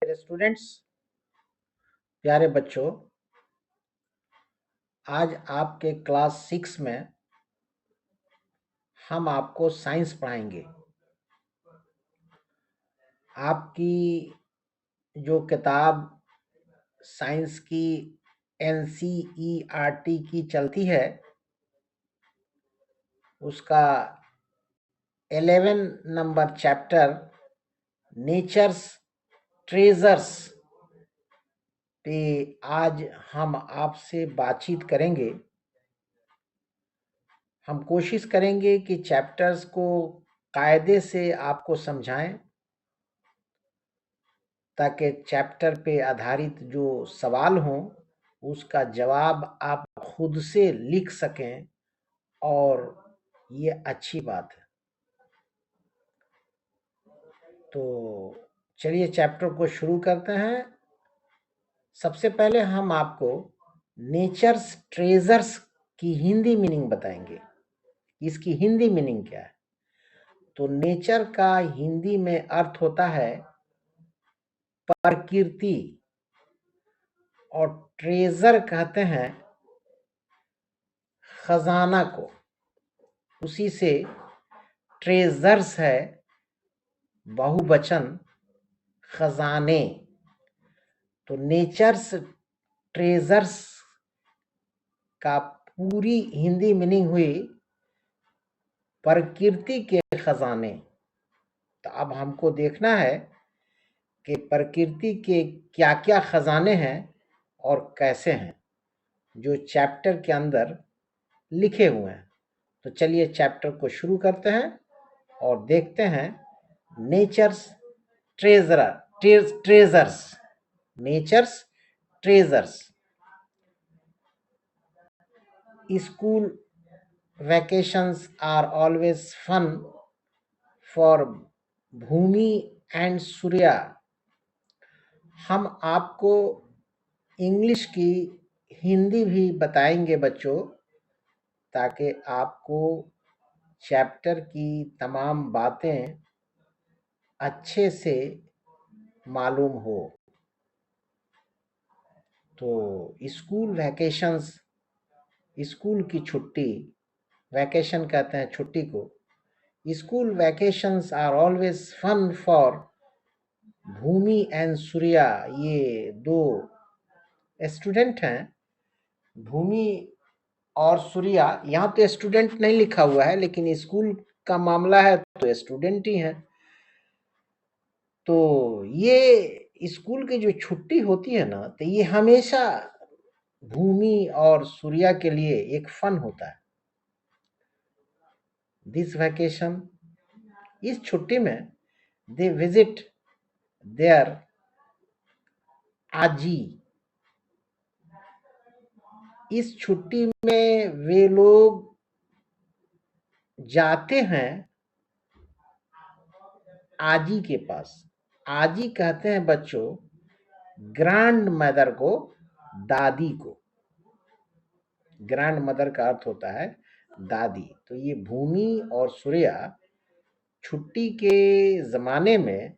मेरे स्टूडेंट्स, प्यारे बच्चों, आज आपके क्लास 6 में हम आपको साइंस पढ़ाएंगे। आपकी जो किताब साइंस की NCERT की चलती है, उसका 11 नंबर चैप्टर नेचर्स ट्रेजर्स पे आज हम आपसे बातचीत करेंगे। हम कोशिश करेंगे कि चैप्टर्स को कायदे से आपको समझाएं, ताकि चैप्टर पे आधारित जो सवाल हों उसका जवाब आप खुद से लिख सकें, और ये अच्छी बात है। तो चलिए चैप्टर को शुरू करते हैं। सबसे पहले हम आपको नेचर्स ट्रेजर्स की हिंदी मीनिंग बताएंगे। इसकी हिंदी मीनिंग क्या है? तो नेचर का हिंदी में अर्थ होता है प्रकृति, और ट्रेजर कहते हैं खजाना को। उसी से ट्रेजर्स है बहुवचन, खजाने। तो नेचर्स ट्रेजर्स का पूरी हिंदी मीनिंग हुई प्रकृति के खजाने। तो अब हमको देखना है कि प्रकृति के क्या क्या खजाने हैं और कैसे हैं, जो चैप्टर के अंदर लिखे हुए हैं। तो चलिए चैप्टर को शुरू करते हैं और देखते हैं nature's treasures. Nature's treasures. School vacations are always fun for Bhoomi and Surya. हम आपको इंग्लिश की हिंदी भी बताएंगे बच्चों, ताकि आपको चैप्टर की तमाम बातें अच्छे से मालूम हो। तो स्कूल वैकेशंस, स्कूल की छुट्टी, वैकेशन कहते हैं छुट्टी को। School vacations are always fun for Bhoomi and Surya. ये दो स्टूडेंट हैं, भूमि और सूर्या। यहाँ तो स्टूडेंट नहीं लिखा हुआ है, लेकिन स्कूल का मामला है तो स्टूडेंट ही है। तो ये स्कूल की जो छुट्टी होती है ना, तो ये हमेशा भूमि और सूर्या के लिए एक फन होता है। दिस वैकेशन, इस छुट्टी में दे विजिट देयर आजी। इस छुट्टी में वे लोग जाते हैं आजी के पास। आजी कहते हैं बच्चों ग्रैंड मदर को, दादी को। ग्रैंड मदर का अर्थ होता है दादी। तो ये भूमि और सूर्या छुट्टी के जमाने में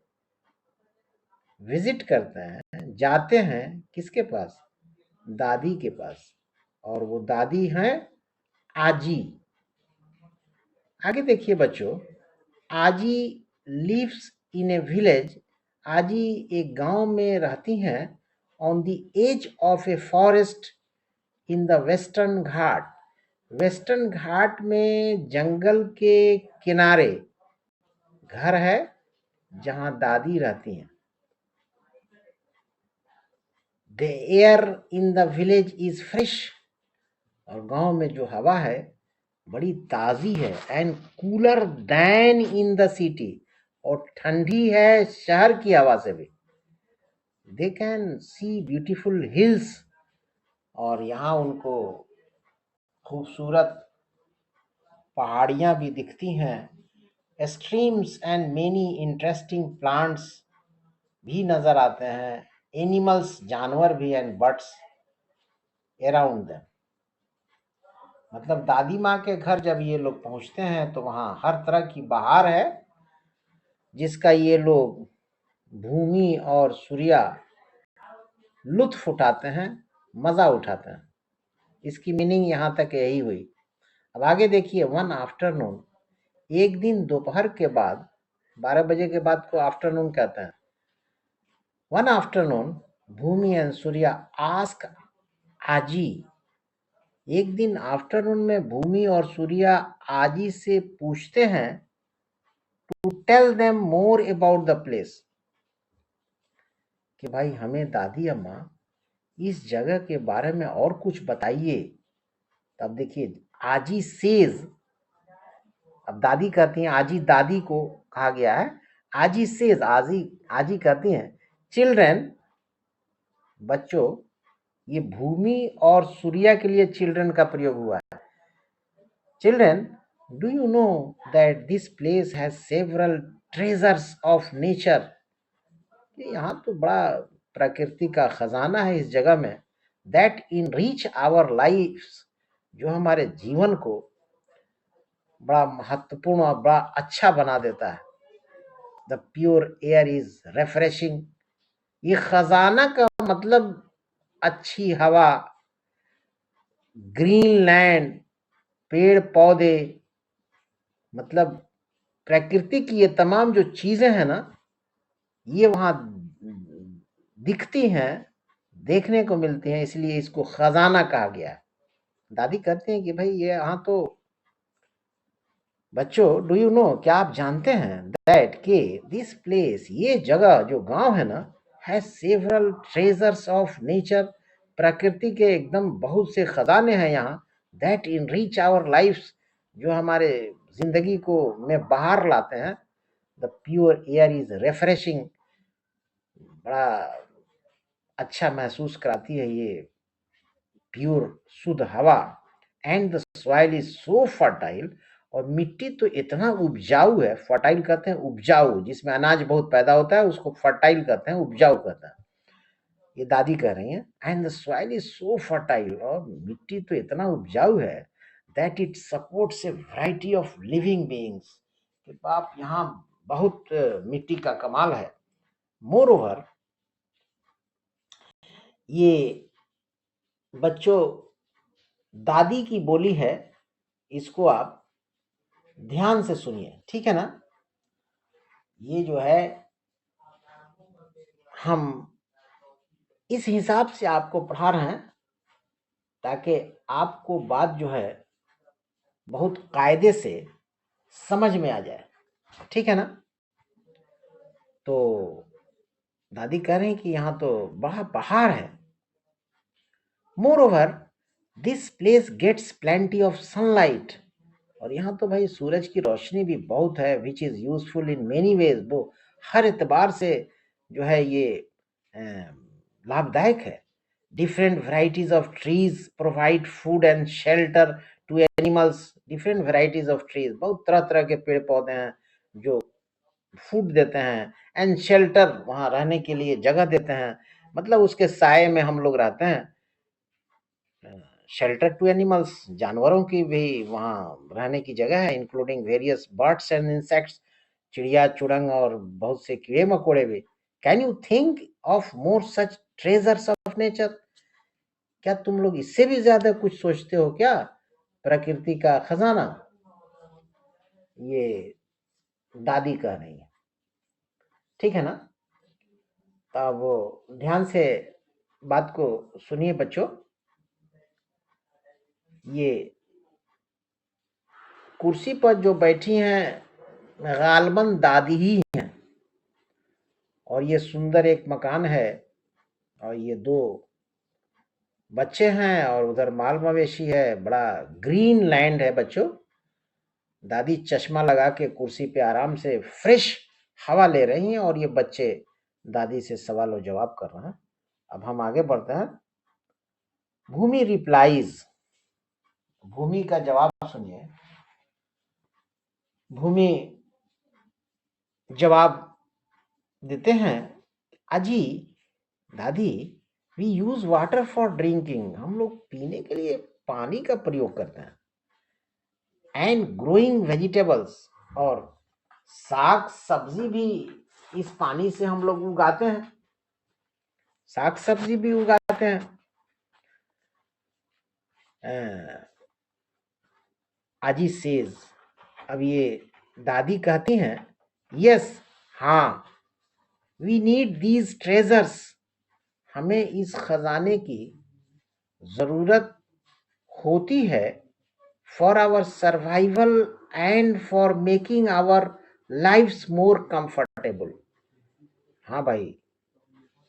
विजिट करते हैं, जाते हैं किसके पास? दादी के पास। और वो दादी हैं आजी। आगे देखिए बच्चों, आजी लिव्स इन ए विलेज। आजी एक गांव में रहती हैं on the edge of a forest in the western Ghat. Western Ghat में जंगल के किनारे घर है जहां दादी रहती हैं। The air in the village is fresh. और गांव में जो हवा है बड़ी ताजी है। And cooler than in the city. और ठंडी है शहर की हवा से भी। They can see beautiful hills. और यहाँ उनको खूबसूरत पहाड़ियां भी दिखती हैं। Streams and many interesting plants भी नजर आते हैं। एनिमल्स, जानवर भी, एंड बर्ड्स अराउंड देम। मतलब दादी माँ के घर जब ये लोग पहुंचते हैं तो वहाँ हर तरह की बहार है, जिसका ये लोग भूमि और सूर्या लुत्फ उठाते हैं, मजा उठाते हैं। इसकी मीनिंग यहाँ तक यही हुई। अब आगे देखिए, वन आफ्टरनून, एक दिन दोपहर के बाद, 12 बजे के बाद को आफ्टरनून कहते हैं। One afternoon Bhoomi and Surya ask Aaji, एक दिन आफ्टरनून में भूमि और सूर्या आजी से पूछते हैं to tell them more about the place, कि भाई हमें दादी अम्मा इस जगह के बारे में और कुछ बताइए। तब देखिए, आजी सेज, अब दादी कहती हैं, आजी दादी को कहा गया है, आजी सेज, आजी आजी कहती हैं, चिल्ड्रन, बच्चों, ये भूमि और सूर्या के लिए चिल्ड्रन का प्रयोग हुआ है। Children, do you know that this place has several treasures of nature, यहाँ तो बड़ा प्रकृति का खजाना है इस जगह में, that enrich our life, जो हमारे जीवन को बड़ा महत्वपूर्ण और बड़ा अच्छा बना देता है। The pure air is refreshing, ये खजाना का मतलब अच्छी हवा, ग्रीन लैंड, पेड़ पौधे, मतलब प्रकृति की ये तमाम जो चीजें हैं ना, ये वहां दिखती हैं, देखने को मिलती हैं, इसलिए इसको खजाना कहा गया है। दादी कहते हैं कि भाई ये यहाँ तो, बच्चों, डू यू नो, क्या आप जानते हैं, दैट के दिस प्लेस, ये जगह जो गांव है ना, has several treasures of nature, प्रकृति के एकदम बहुत से खजाने हैं यहाँ, that enrich our life, जो हमारे जिंदगी को में बाहर लाते हैं। The pure air is refreshing, बड़ा अच्छा महसूस कराती है ये प्योर शुद्ध हवा। And the soil is so fertile, और मिट्टी तो इतना उपजाऊ है, फर्टाइल कहते हैं उपजाऊ, जिसमें अनाज बहुत पैदा होता है उसको फर्टाइल कहते हैं, उपजाऊ कहते हैं, ये दादी कह रही हैं। And the soil is so fertile, और मिट्टी तो इतना उपजाऊ है, that it supports A variety of living beings, कि बाप यहाँ बहुत मिट्टी का कमाल है। मोर ओवर, ये बच्चों दादी की बोली है, इसको आप ध्यान से सुनिए, ठीक है ना। ये जो है हम इस हिसाब से आपको पढ़ा रहे हैं ताकि आपको बात जो है बहुत कायदे से समझ में आ जाए, ठीक है ना। तो दादी कह रही हैं कि यहाँ तो बड़ा पहाड़ है। Moreover this place gets plenty of sunlight, और यहाँ तो भाई सूरज की रोशनी भी बहुत है, which is useful in many ways, वो हर एतबार से जो है ये लाभदायक है। Different varieties of trees provide food and shelter to animals, different varieties of trees, बहुत तरह तरह के पेड़ पौधे हैं जो फूड देते हैं, एंड शेल्टर, वहाँ रहने के लिए जगह देते हैं, मतलब उसके साए में हम लोग रहते हैं। शेल्टर टू एनिमल्स, जानवरों की भी वहाँ रहने की जगह है, including various birds and insects, चिड़िया चुड़ंग और बहुत से कीड़े मकोड़े भी। Can you think of more such treasures of nature, क्या तुम लोग इससे भी ज्यादा कुछ सोचते हो क्या, प्रकृति का खजाना। ये दादी कह रही है, ठीक है ना। अब ध्यान से बात को सुनिए बच्चों, ये कुर्सी पर जो बैठी हैं गालबन दादी ही हैं, और ये सुंदर एक मकान है, और ये दो बच्चे हैं, और उधर माल मवेशी है, बड़ा ग्रीन लैंड है बच्चों। दादी चश्मा लगा के कुर्सी पे आराम से फ्रेश हवा ले रही हैं, और ये बच्चे दादी से सवाल और जवाब कर रहे हैं। अब हम आगे बढ़ते हैं। भूमि रिप्लाईज, भूमि का जवाब सुनिए। भूमि जवाब देते हैं, अजी दादी, we use water for drinking, हम लोग पीने के लिए पानी का प्रयोग करते हैं, एंड ग्रोइंग वेजिटेबल्स, और साग सब्जी भी इस पानी से हम लोग उगाते हैं, साग सब्जी भी उगाते हैं। आजी सेज, अब ये दादी कहती हैं, यस, हाँ, वी नीड दीज ट्रेजर्स, हमें इस खजाने की जरूरत होती है, for our survival and for making our lifes more comfortable. हाँ भाई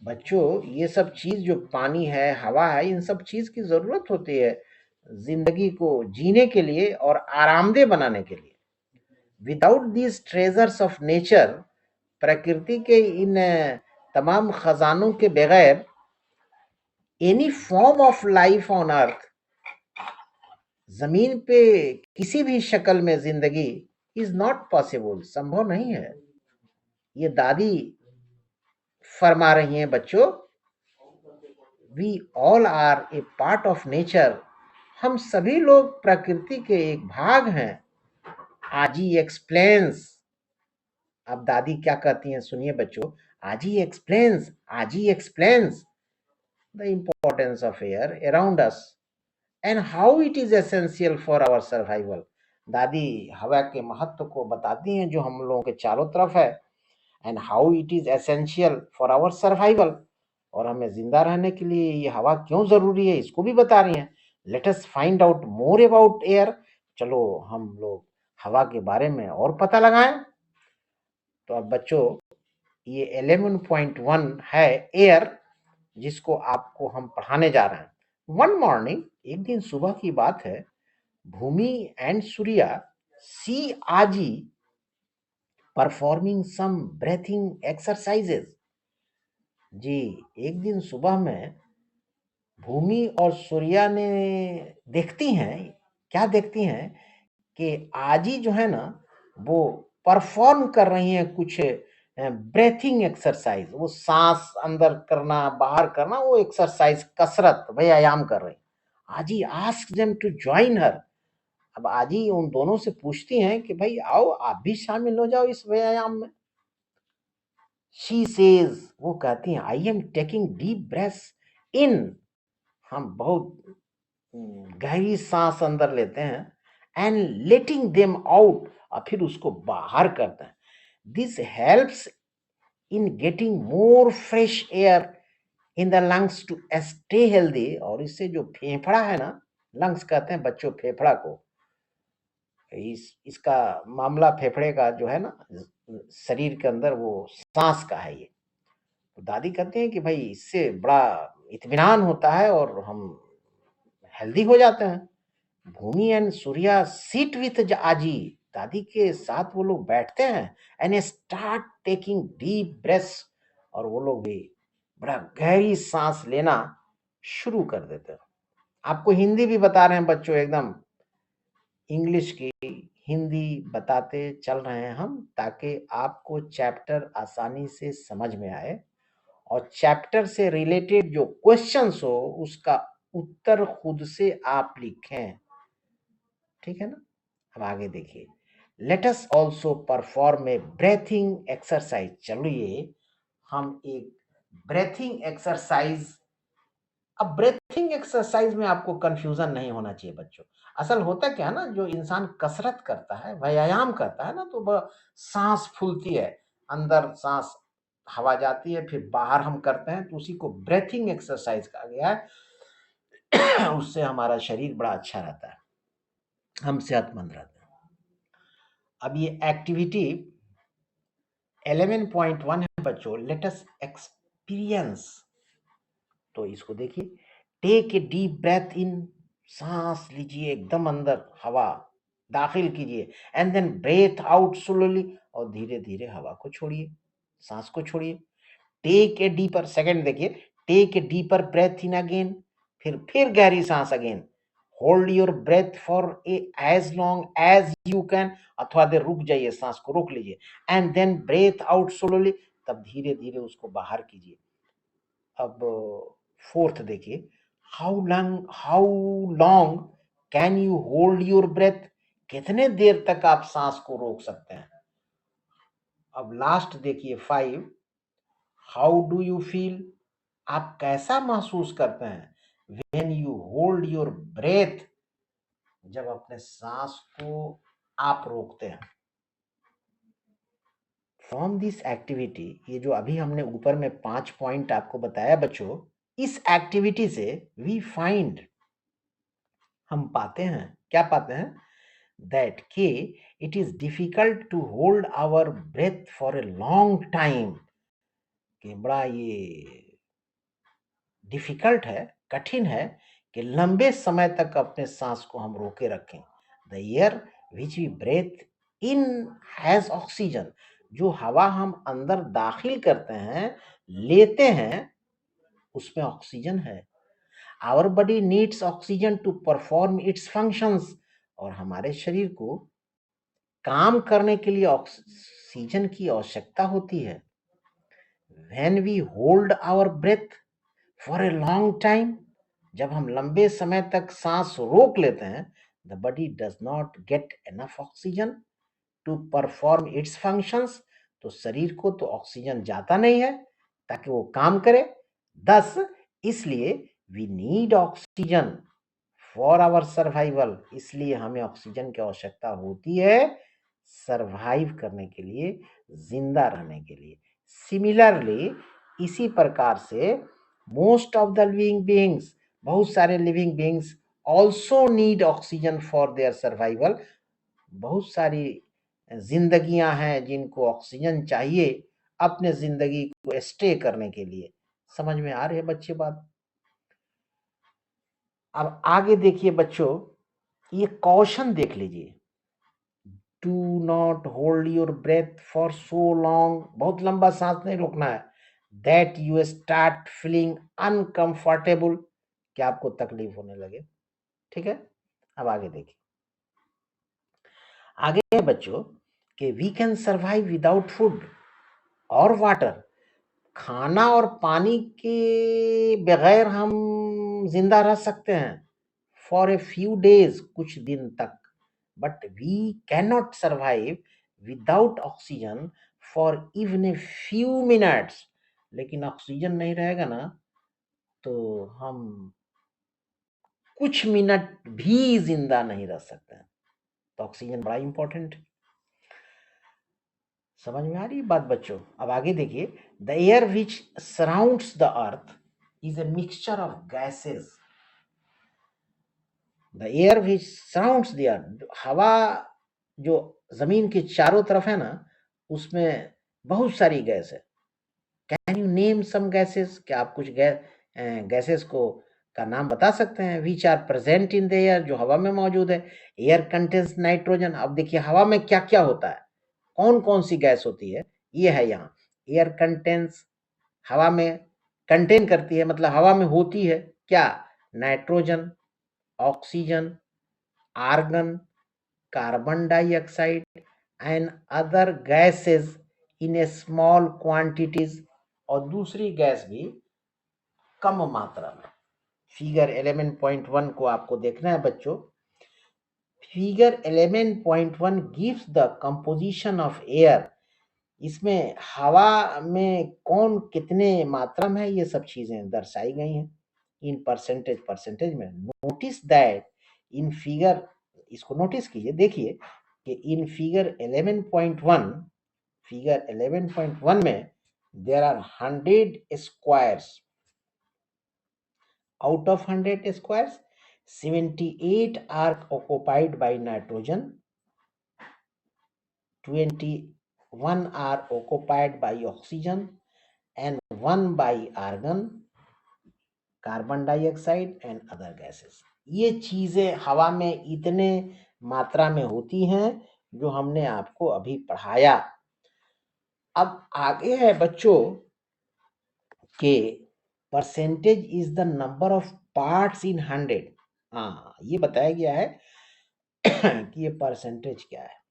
बच्चों, ये सब चीज जो पानी है, हवा है, इन सब चीज की जरूरत होती है जिंदगी को जीने के लिए और आरामदेह बनाने के लिए। Without these treasures of nature, प्रकृति के इन तमाम खजानों के बगैर, any form of life on अर्थ, जमीन पे किसी भी शक्ल में जिंदगी इज नॉट पॉसिबल, संभव नहीं है। ये दादी फरमा रही हैं बच्चों, we all are a part of nature, हम सभी लोग प्रकृति के एक भाग हैं। आजी एक्सप्लेन्स, अब दादी क्या कहती हैं सुनिए बच्चों, Aaji explains the importance of air around us and how it is essential for our survival. दादी हवा के महत्व को बताती हैं जो हम लोगों के चारों तरफ है, and how it is essential for our survival, और हमें जिंदा रहने के लिए ये हवा क्यों जरूरी है इसको भी बता रही हैं। Let us find out more about air, चलो हम लोग हवा के बारे में और पता लगाएं। तो अब बच्चों ये 11.1 है एयर, जिसको आपको हम पढ़ाने जा रहे हैं। वन मॉर्निंग, एक दिन सुबह की बात है, भूमि एंड सूर्या सी आजी परफॉर्मिंग सम ब्रेथिंग एक्सरसाइजेज। जी, एक दिन सुबह में भूमि और सूर्या ने देखती हैं, क्या देखती हैं कि आजी जो है ना वो परफॉर्म कर रही हैं कुछ ब्रेथिंग एक्सरसाइज, वो सांस अंदर करना बाहर करना, वो एक्सरसाइज कसरत व्यायाम कर रही। Aaji ask them to join her, अब आजी उन दोनों से पूछती हैं कि भाई आओ आप भी शामिल हो जाओ इस व्यायाम में। शी सेज, वो कहती हैं, I am taking deep breath in, हम बहुत गहरी सांस अंदर लेते हैं, एंड लेटिंग देम आउट, और फिर उसको बाहर करते हैं। This helps in getting more fresh air in the lungs to stay healthy, और इससे जो फेफड़ा है ना, लंग्स कहते हैं बच्चों फेफड़ा को, इसका मामला फेफड़े का जो है ना शरीर के अंदर, वो सांस का है ये। तो दादी कहते हैं कि भाई इससे बड़ा इत्मीनान होता है और हम हेल्दी हो जाते हैं। भूमि एंड सूर्या सिट विथ आजी, दादी के साथ वो लोग बैठते हैं, and start taking deep breaths, और वो लोग भी बड़ा गहरी सांस लेना शुरू कर देते हैं। आपको हिंदी भी बता रहे हैं बच्चों, एकदम इंग्लिश की हिंदी बताते चल रहे हैं हम, ताकि आपको चैप्टर आसानी से समझ में आए, और चैप्टर से रिलेटेड जो क्वेश्चंस हो उसका उत्तर खुद से आप लिखें, ठीक है ना। अब आगे देखिए, let us also perform a breathing exercise, चलिए हम एक ब्रेथिंग एक्सरसाइज। अब ब्रेथिंग एक्सरसाइज में आपको कंफ्यूजन नहीं होना चाहिए बच्चों। असल होता क्या है ना, जो इंसान कसरत करता है, व्यायाम करता है ना, तो वह सांस फूलती है, अंदर सांस हवा जाती है, फिर बाहर हम करते हैं, तो उसी को ब्रेथिंग एक्सरसाइज कहा गया है। उससे हमारा शरीर बड़ा अच्छा रहता है, हम सेहतमंद रहते हैं। अब ये एक्टिविटी 11.1 है बच्चों, लेट अस एक्सपीरियंस, तो इसको देखिए, take a deep breath in, सांस लीजिए एकदम अंदर, हवा दाखिल कीजिए, and then breathe out slowly, और धीरे धीरे हवा को छोड़िए, सांस को छोड़िए। टेक ए डीपर, सेकंड देखिए, take a deeper breath in again, फिर गहरी सांस again, hold your breath for a as long as you can, और थोड़ा देर रुक जाइए, सांस को रोक लीजिए, and then breathe out slowly, तब धीरे धीरे उसको बाहर कीजिए। अब फोर्थ देखिए, how long can you hold your breath, कितने देर तक आप सांस को रोक सकते हैं। अब लास्ट देखिए 5, हाउ डू यू फील, आप कैसा महसूस करते हैं, when you hold your breath, जब अपने सांस को आप रोकते हैं। फ्रॉम दिस एक्टिविटी, ये जो अभी हमने ऊपर में 5 पॉइंट आपको बताया बच्चों, इस एक्टिविटी से वी फाइंड, हम पाते हैं, क्या पाते हैं, दैट के it is difficult to hold our breath for a long time, कि बड़ा ये डिफिकल्ट है, कठिन है कि लंबे समय तक अपने सांस को हम रोके रखें। The air which we breathe in has oxygen, जो हवा हम अंदर दाखिल करते हैं, लेते हैं, उसमें ऑक्सीजन है। Our body needs oxygen to perform its functions, और हमारे शरीर को काम करने के लिए ऑक्सीजन की आवश्यकता होती है। When we hold our breath for a long time, जब हम लंबे समय तक सांस रोक लेते हैं, the body does not get enough oxygen to perform its functions, तो शरीर को तो ऑक्सीजन जाता नहीं है ताकि वो काम करे। thus, इसलिए we need oxygen for our survival, इसलिए हमें ऑक्सीजन की आवश्यकता होती है सरवाइव करने के लिए, जिंदा रहने के लिए। सिमिलरली, इसी प्रकार से most of the living beings, बहुत सारे living beings also need oxygen for their survival, बहुत सारी जिंदगियां हैं जिनको ऑक्सीजन चाहिए अपने जिंदगी को स्टे करने के लिए। समझ में आ रही है बच्चे बात? अब आगे देखिए बच्चों, ये कॉशन देख लीजिए, do not hold your breath for so long, बहुत लंबा सांस नहीं रोकना है, that you start feeling uncomfortable, क्या आपको तकलीफ होने लगे। ठीक है, अब आगे देखिए, आगे है बच्चों कि we can survive without food और वाटर, खाना और पानी के बगैर हम जिंदा रह सकते हैं फॉर ए फ्यू डेज, कुछ दिन तक, but we can not survive without oxygen for even a few minutes, लेकिन ऑक्सीजन नहीं रहेगा ना तो हम कुछ मिनट भी जिंदा नहीं रह सकते हैं। तो ऑक्सीजन बड़ा इंपॉर्टेंट है। समझ में आ रही बात बच्चों? अब आगे देखिए, the air which surrounds the earth is a mixture of gases, the air which surrounds the earth, हवा जो जमीन के चारों तरफ है ना, उसमें बहुत सारी गैस है। Can you name some gases, क्या आप कुछ गैसेस को का नाम बता सकते हैं? Which are present in the air, जो हवा में मौजूद है। एयर कंटेन्स नाइट्रोजन, अब देखिए हवा में क्या क्या होता है, कौन कौन सी गैस होती है, ये है यहाँ। एयर कंटेन्स, हवा में कंटेन करती है, मतलब हवा में होती है क्या, nitrogen, oxygen, argon, carbon dioxide and other gases in a small quantities, और दूसरी गैस भी कम मात्रा में। फिगर 11.1 को आपको देखना है बच्चों। Figure 11.1 gives the composition of air, इसमें हवा में कौन कितने मात्रा में है ये सब चीजें दर्शाई गई हैं इन परसेंटेज में। नोटिस दैट इन फिगर, इसको नोटिस कीजिए, देखिए कि इन फिगर 11.1, फिगर 11.1 में there are 100 squares, out of 100 squares 78 are occupied by nitrogen, 21 are occupied by oxygen and 1 by argon, carbon dioxide and other gases. ये चीजें हवा में इतने मात्रा में होती हैं जो हमने आपको अभी पढ़ाया। अब आगे है बच्चों के percentage is the number of parts in 100, हाँ ये बताया गया है कि ये परसेंटेज क्या है।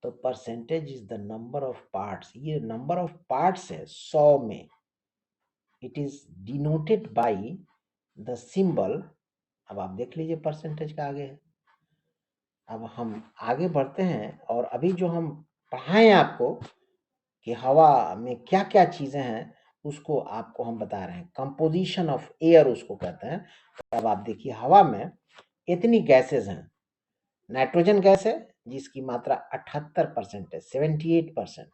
तो percentage is the number of parts, ये नंबर ऑफ पार्ट्स है 100 में। It is denoted by the symbol, अब आप देख लीजिए परसेंटेज का आगे है। अब हम आगे बढ़ते हैं और अभी जो हम पढ़ाएं आपको कि हवा में क्या क्या चीजें हैं, उसको आपको हम बता रहे हैं। कंपोजिशन ऑफ एयर उसको कहते हैं। तो अब आप देखिए, हवा में इतनी गैसेस हैं। नाइट्रोजन गैस है जिसकी मात्रा 78% है, 78%।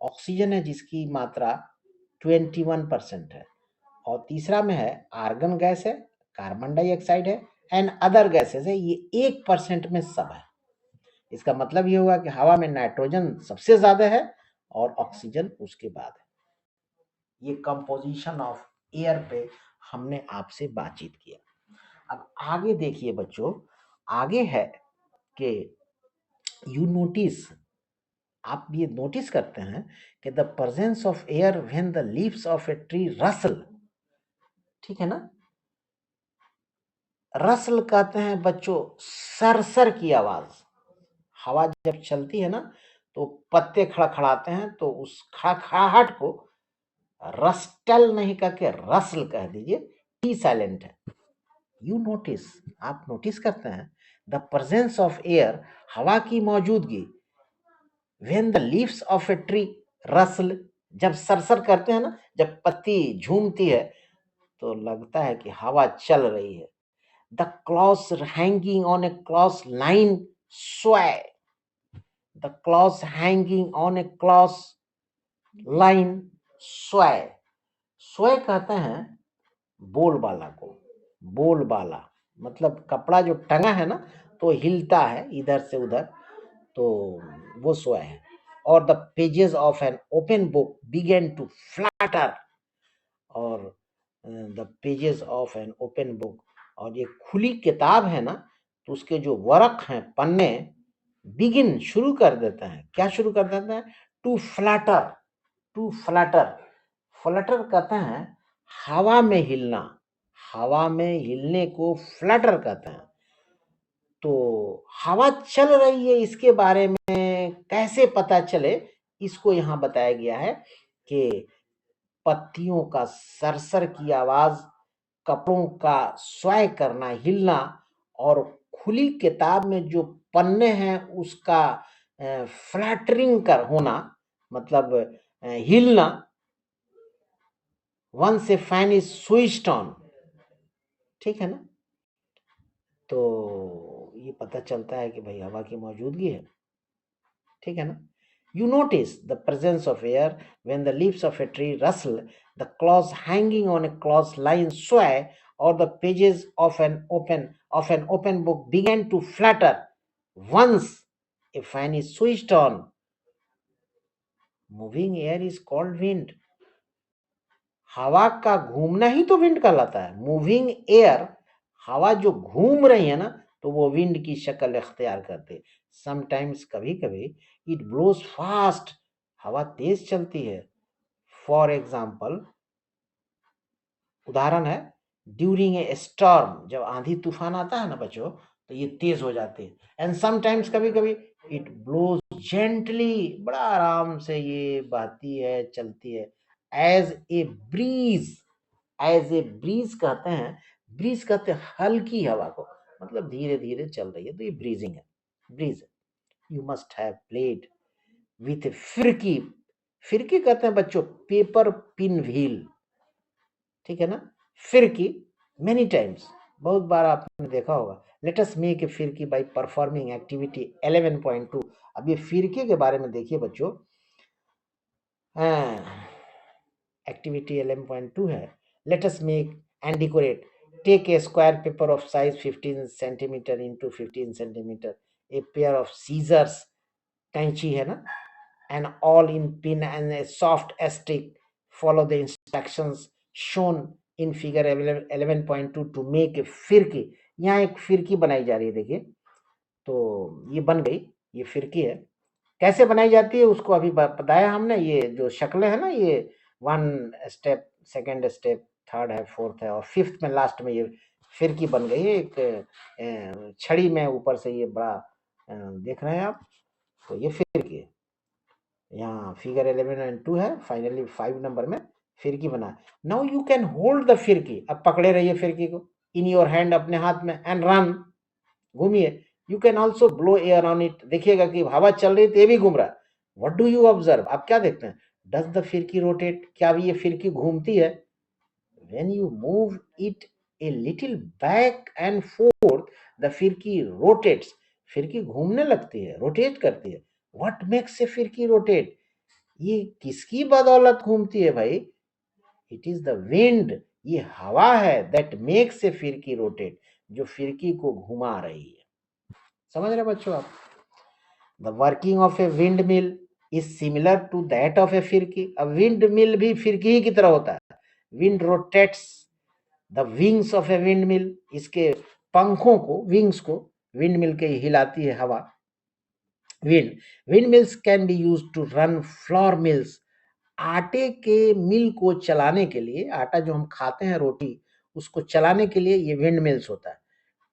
ऑक्सीजन है जिसकी मात्रा 21% है। और तीसरा में है आर्गन गैस है, कार्बन डाइऑक्साइड है, एंड अदर गैसेस है, ये 1% में सब है। इसका मतलब ये हुआ कि हवा में नाइट्रोजन सबसे ज्यादा है और ऑक्सीजन उसके बाद है। ये कंपोजिशन ऑफ एयर पे हमने आपसे बातचीत किया। अब आगे देखिए बच्चों, आगे है कि यू नोटिस, आप ये नोटिस करते हैं कि the presence of air when the leaves of a tree Russell, ठीक है ना। रसल कहते हैं बच्चों सरसर की आवाज। हवा जब चलती है ना तो पत्ते खड़खड़ाते हैं, तो उस खड़खड़ाहट को रस्टल नहीं करके रसल कह दीजिए, टी साइलेंट है। यू नोटिस, आप नोटिस करते हैं द प्रेजेंस ऑफ एयर, हवा की मौजूदगी, when the leaves of a tree Russell, जब सरसर करते हैं ना, जब पत्ती झूमती है तो लगता है कि हवा चल रही है। The clothes hanging on a clothes line sway, the clothes hanging on a clothes line sway, sway कहते हैं बोलबाला को। बोलबाला मतलब कपड़ा जो टंगा है ना तो हिलता है इधर से उधर, तो वो sway है। और the pages of an open book begin to flutter, और the pages of an open book, और ये खुली किताब है ना तो उसके जो वर्क हैं, पन्ने, बिगिन शुरू कर देते हैं। क्या शुरू कर देते हैं? To flutter, to flutter. Flutter कहते हैं हवा में हिलना, हवा में हिलने को फ्लैटर कहते हैं। तो हवा चल रही है, इसके बारे में कैसे पता चले, इसको यहाँ बताया गया है कि पत्तियों का सरसर की आवाज, कपड़ों का स्वय करना, हिलना, और खुली किताब में जो पन्ने हैं उसका फ्लैटरिंग कर होना, मतलब हिलना। Once a fan is switched on, ठीक है ना। तो ये पता चलता है कि भाई हवा की मौजूदगी है, ठीक है ना। You notice the presence of air when the leaves of a tree rustle, the claws hanging on a claws line sway, or the pages of an open book began to flutter. Once a fan is switched on, moving air is called wind. हवा का घूमना ही तो wind कहलाता है। Moving air, हवा जो घूम रही है ना तो वो विंड की शक्ल इख्तियार करते। समटाइम्स, कभी कभी, इट ब्लोज फास्ट, हवा तेज चलती है। फॉर एग्जाम्पल, उदाहरण है, ड्यूरिंग ए स्टॉर्म, जब आंधी तूफान आता है ना बच्चों तो ये तेज हो जाते हैं। एंड समटाइम्स, कभी कभी, इट ब्लोज जेंटली, बड़ा आराम से ये बहती है, चलती है। As a breeze, as a breeze कहते हैं, ब्रीज कहते हैं हल्की हवा को, मतलब धीरे धीरे चल रही है तो ये ब्रीजिंग है, breeze. You must have played with a firki, फिरकी कहते हैं बच्चों पेपर पिन व्हील, ठीक है ना। फिरकी, मेनी टाइम्स, बहुत बार आपने देखा होगा। लेट अस मेक ए फिरकी बाय परफॉर्मिंग एक्टिविटी 11.2। अब ये फिरकी के बारे में देखिए बच्चों, एक्टिविटी 11.2 है। Let us make and decorate, take a square paper of size 15 centimetre into 15 centimetre, a pair of scissors, कैंची है ना, and all in pin and a soft stick. Follow the instructions shown in figure 11.2 to make a फिरकी। यहाँ एक फिरकी बनाई जा रही है, देखिए। तो ये बन गई, ये फिरकी है। कैसे बनाई जाती है उसको अभी बताया हमने। ये जो शक्लें है ना, ये 1 स्टेप, 2nd स्टेप, 3rd है, 4th है, और 5th में लास्ट में ये फिरकी बन गई है। एक छड़ी में ऊपर से ये बड़ा देख रहे हैं आप, तो ये फिरकी है। यहाँ फिगर 11.2 है, फाइनली 5 नंबर में फिरकी बना। Now you can hold the फिरकी, अब पकड़े रहिए फिरकी को इन योर हैंड, अपने हाथ में, एंड रन, घूमिए। You can also blow air on it, देखिएगा कि हवा चल रही है तो ये भी घूम रहा है, व्हाट डू यू ऑब्जर्व, आप क्या देखते हैं? डज द फिरकी रोटेट, क्या ये फिरकी घूमती है? when you move it a little back and forth, the फिरकी rotates, फिरकी घूमने लगती है, रोटेट करती है। what makes a फिरकी rotate, ये किसकी बदौलत घूमती है भाई? it is the wind, ये हवा है, that makes a फिरकी rotate, जो फिरकी को घुमा रही है। समझ रहे बच्चों आप? the working of a windmill is similar to that of a फिरकी, अब windmill भी फिरकी ही की तरह होता है। wind rotates the wings of a wind mill, इसके पंखों को, विंग्स को विंड मिल के हिलाती है हवा। Wind mills can be use to run flour mills, आटे के मिल को चलाने के लिए, आटा जो हम खाते हैं रोटी, उसको चलाने के लिए ये विंड मिल्स होता है।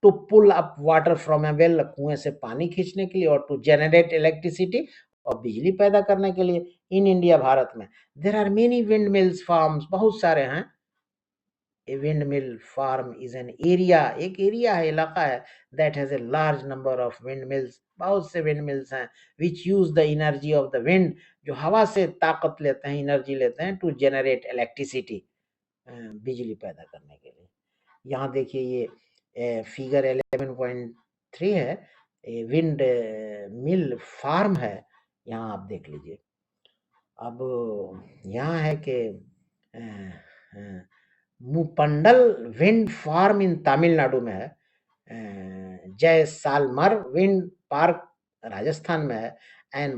To pull up water from a well, कुएं से पानी खींचने के लिए, और टू जनरेट इलेक्ट्रिसिटी, और बिजली पैदा करने के लिए। इन इंडिया, भारत में there are many wind mills farms, बहुत सारे हैं। A windmill farm is an area, एक एरिया है, इलाका है, that has a large number of windmills, बहुत से windmills हैं, which use the energy of the wind, जो हवा से ताकत लेते हैं, एनर्जी लेते हैं, to generate electricity, बिजली पैदा करने के लिए। यहाँ देखिए ये फिगर 11.3 है, विंड मिल फार्म है, यहाँ आप देख लीजिए। अब यहाँ है कि Muppandal wind farm in Tamil Nadu में है, जयसालमर विंड पार्क राजस्थान में है, and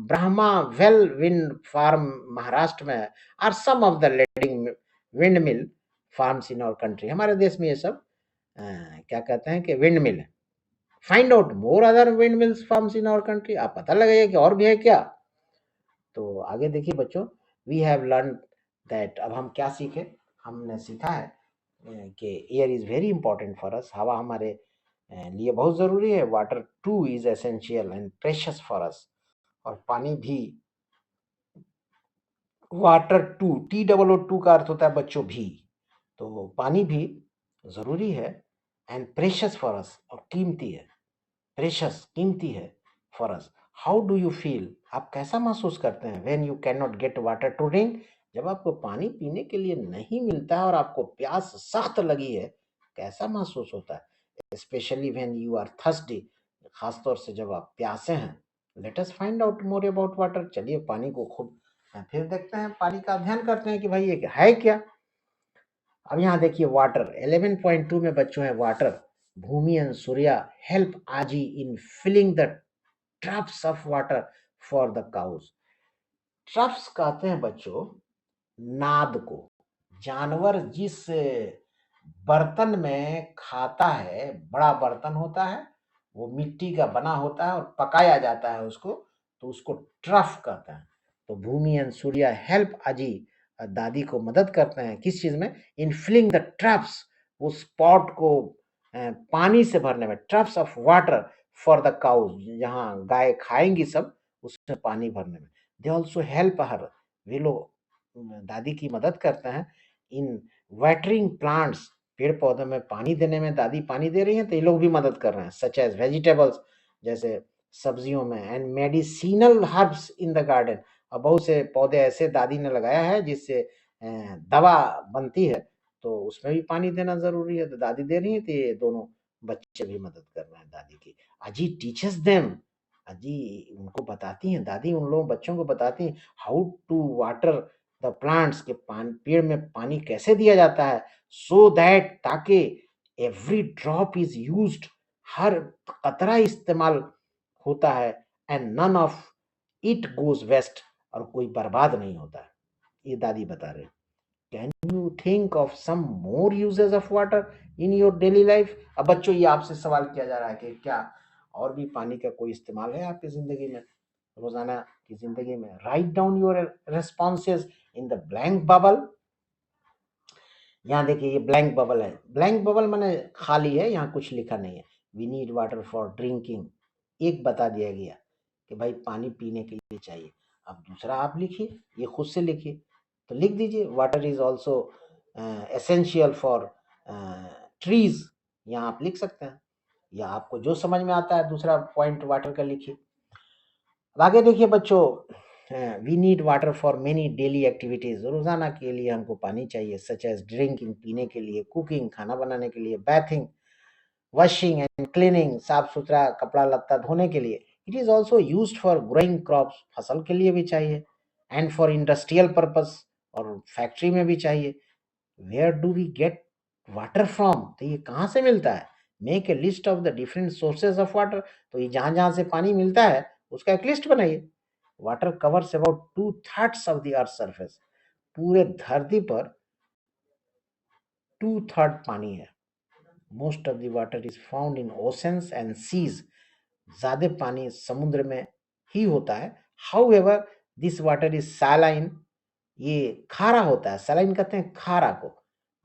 Brahmanvel wind farm Maharashtra में है, are some of the leading wind mill farms in our country, हमारे देश में ये सब क्या कहते हैं कि विंड मिल है। Find out more other wind mills farms in our country, आप पता लगाइए कि और भी है क्या। तो आगे देखिए बच्चों, वी हैव लर्न दैट, अब हम क्या सीखे, हमने सीखा है कि air is very important for अस, हवा हमारे लिए बहुत जरूरी है। Water two is essential and precious for us, और पानी भी, वाटर टू, TOO का अर्थ होता है बच्चों भी, तो पानी भी जरूरी है, एंड प्रेशियस फॉर अस, और कीमती है, प्रेशियस कीमती है for us. How do you feel, आप कैसा महसूस करते हैं? When you can not get water to drink, जब आपको पानी पीने के लिए नहीं मिलता है और आपको प्यास सख्त लगी है, कैसा महसूस होता है? Especially when you are thirsty, खासतौर से जब आप प्यासे हैं। Let us find out more about water, चलिए पानी को खूब फिर देखते हैं, पानी का अध्ययन करते हैं कि भाई ये है क्या। अब यहाँ देखिए वाटर 11.2 में बच्चों है water, Bhumi and Surya help Aaji in filling the troughs of water for the cows. Troughs कहते हैं बच्चों नाद को, जानवर जिस बर्तन में खाता है, बड़ा बर्तन होता है, वो मिट्टी का बना होता है और पकाया जाता है उसको, तो उसको ट्रफ कहते हैं। तो भूमि एंड सूर्या हेल्प अजी, दादी को मदद करते हैं किस चीज में? इन फिलिंग द ट्रफ्स, उस पॉट को पानी से भरने में, troughs of water for the cows, जहाँ गाय खाएंगी सब, उसमें पानी भरने में। दे ऑल्सो हेल्प हर, वे लोग दादी की मदद करते हैं इन वाटरिंग प्लांट्स, पेड़ पौधों में पानी देने में दादी पानी दे रही हैं, तो ये लोग भी मदद कर रहे हैं, सच एज वेजिटेबल्स, जैसे सब्जियों में, and medicinal herbs in the garden, और बहुत से पौधे ऐसे दादी ने लगाया है जिससे दवा बनती है, तो उसमें भी पानी देना जरूरी है, तो दादी दे रही है, तो ये दोनों बच्चे भी मदद कर रहे हैं दादी की। अजी टीचर्स देम, अजी उनको बताती हैं, दादी उन लोगों बच्चों को बताती हैं how to water the plants, के पेड़ में पानी कैसे दिया जाता है, सो दैट, ताकि एवरी ड्रॉप इज यूज्ड, हर कतरा इस्तेमाल होता है, and none of it goes waste, और कोई बर्बाद नहीं होता है, ये दादी बता रहे। Can you think of some more uses of water in your daily life? अब बच्चों ये आपसे सवाल किया जा रहा है कि क्या और भी पानी का कोई इस्तेमाल है आपकी जिंदगी में, रोजाना की जिंदगी में? Write down your responses in the blank bubble. यहाँ देखिए ये ब्लैंक बबल है, ब्लैंक बबल माने खाली है, यहाँ कुछ लिखा नहीं है। We need water for drinking, एक बता दिया गया कि भाई पानी पीने के लिए चाहिए। अब दूसरा आप लिखिए, ये खुद से लिखिए, तो लिख दीजिए water is also essential for trees, यहाँ आप लिख सकते हैं, या आपको जो समझ में आता है दूसरा पॉइंट वाटर का लिखिए। आगे देखिए बच्चों, we need water for many daily activities, रोजाना के लिए हमको पानी चाहिए, सच एज ड्रिंकिंग, पीने के लिए, कुकिंग, खाना बनाने के लिए, बैथिंग, वॉशिंग एंड क्लीनिंग, साफ सुथरा कपड़ा लत्ता धोने के लिए। It is also use for growing crops, फसल के लिए भी चाहिए, एंड फॉर इंडस्ट्रियल पर्पस, और फैक्ट्री में भी चाहिए। Where do we get water from, तो ये कहाँ से मिलता है? Make a list of the different sources of water, तो ये जहां जहां से पानी मिलता है उसका एक लिस्ट बनाइए। Water covers about 2/3 of the earth surface, पूरे धरती पर 2/3 पानी है। Most of the water is found in oceans and seas, ज्यादा पानी समुद्र में ही होता है। However this water is saline, ये खारा होता है। सलाइन कहते हैं खारा को,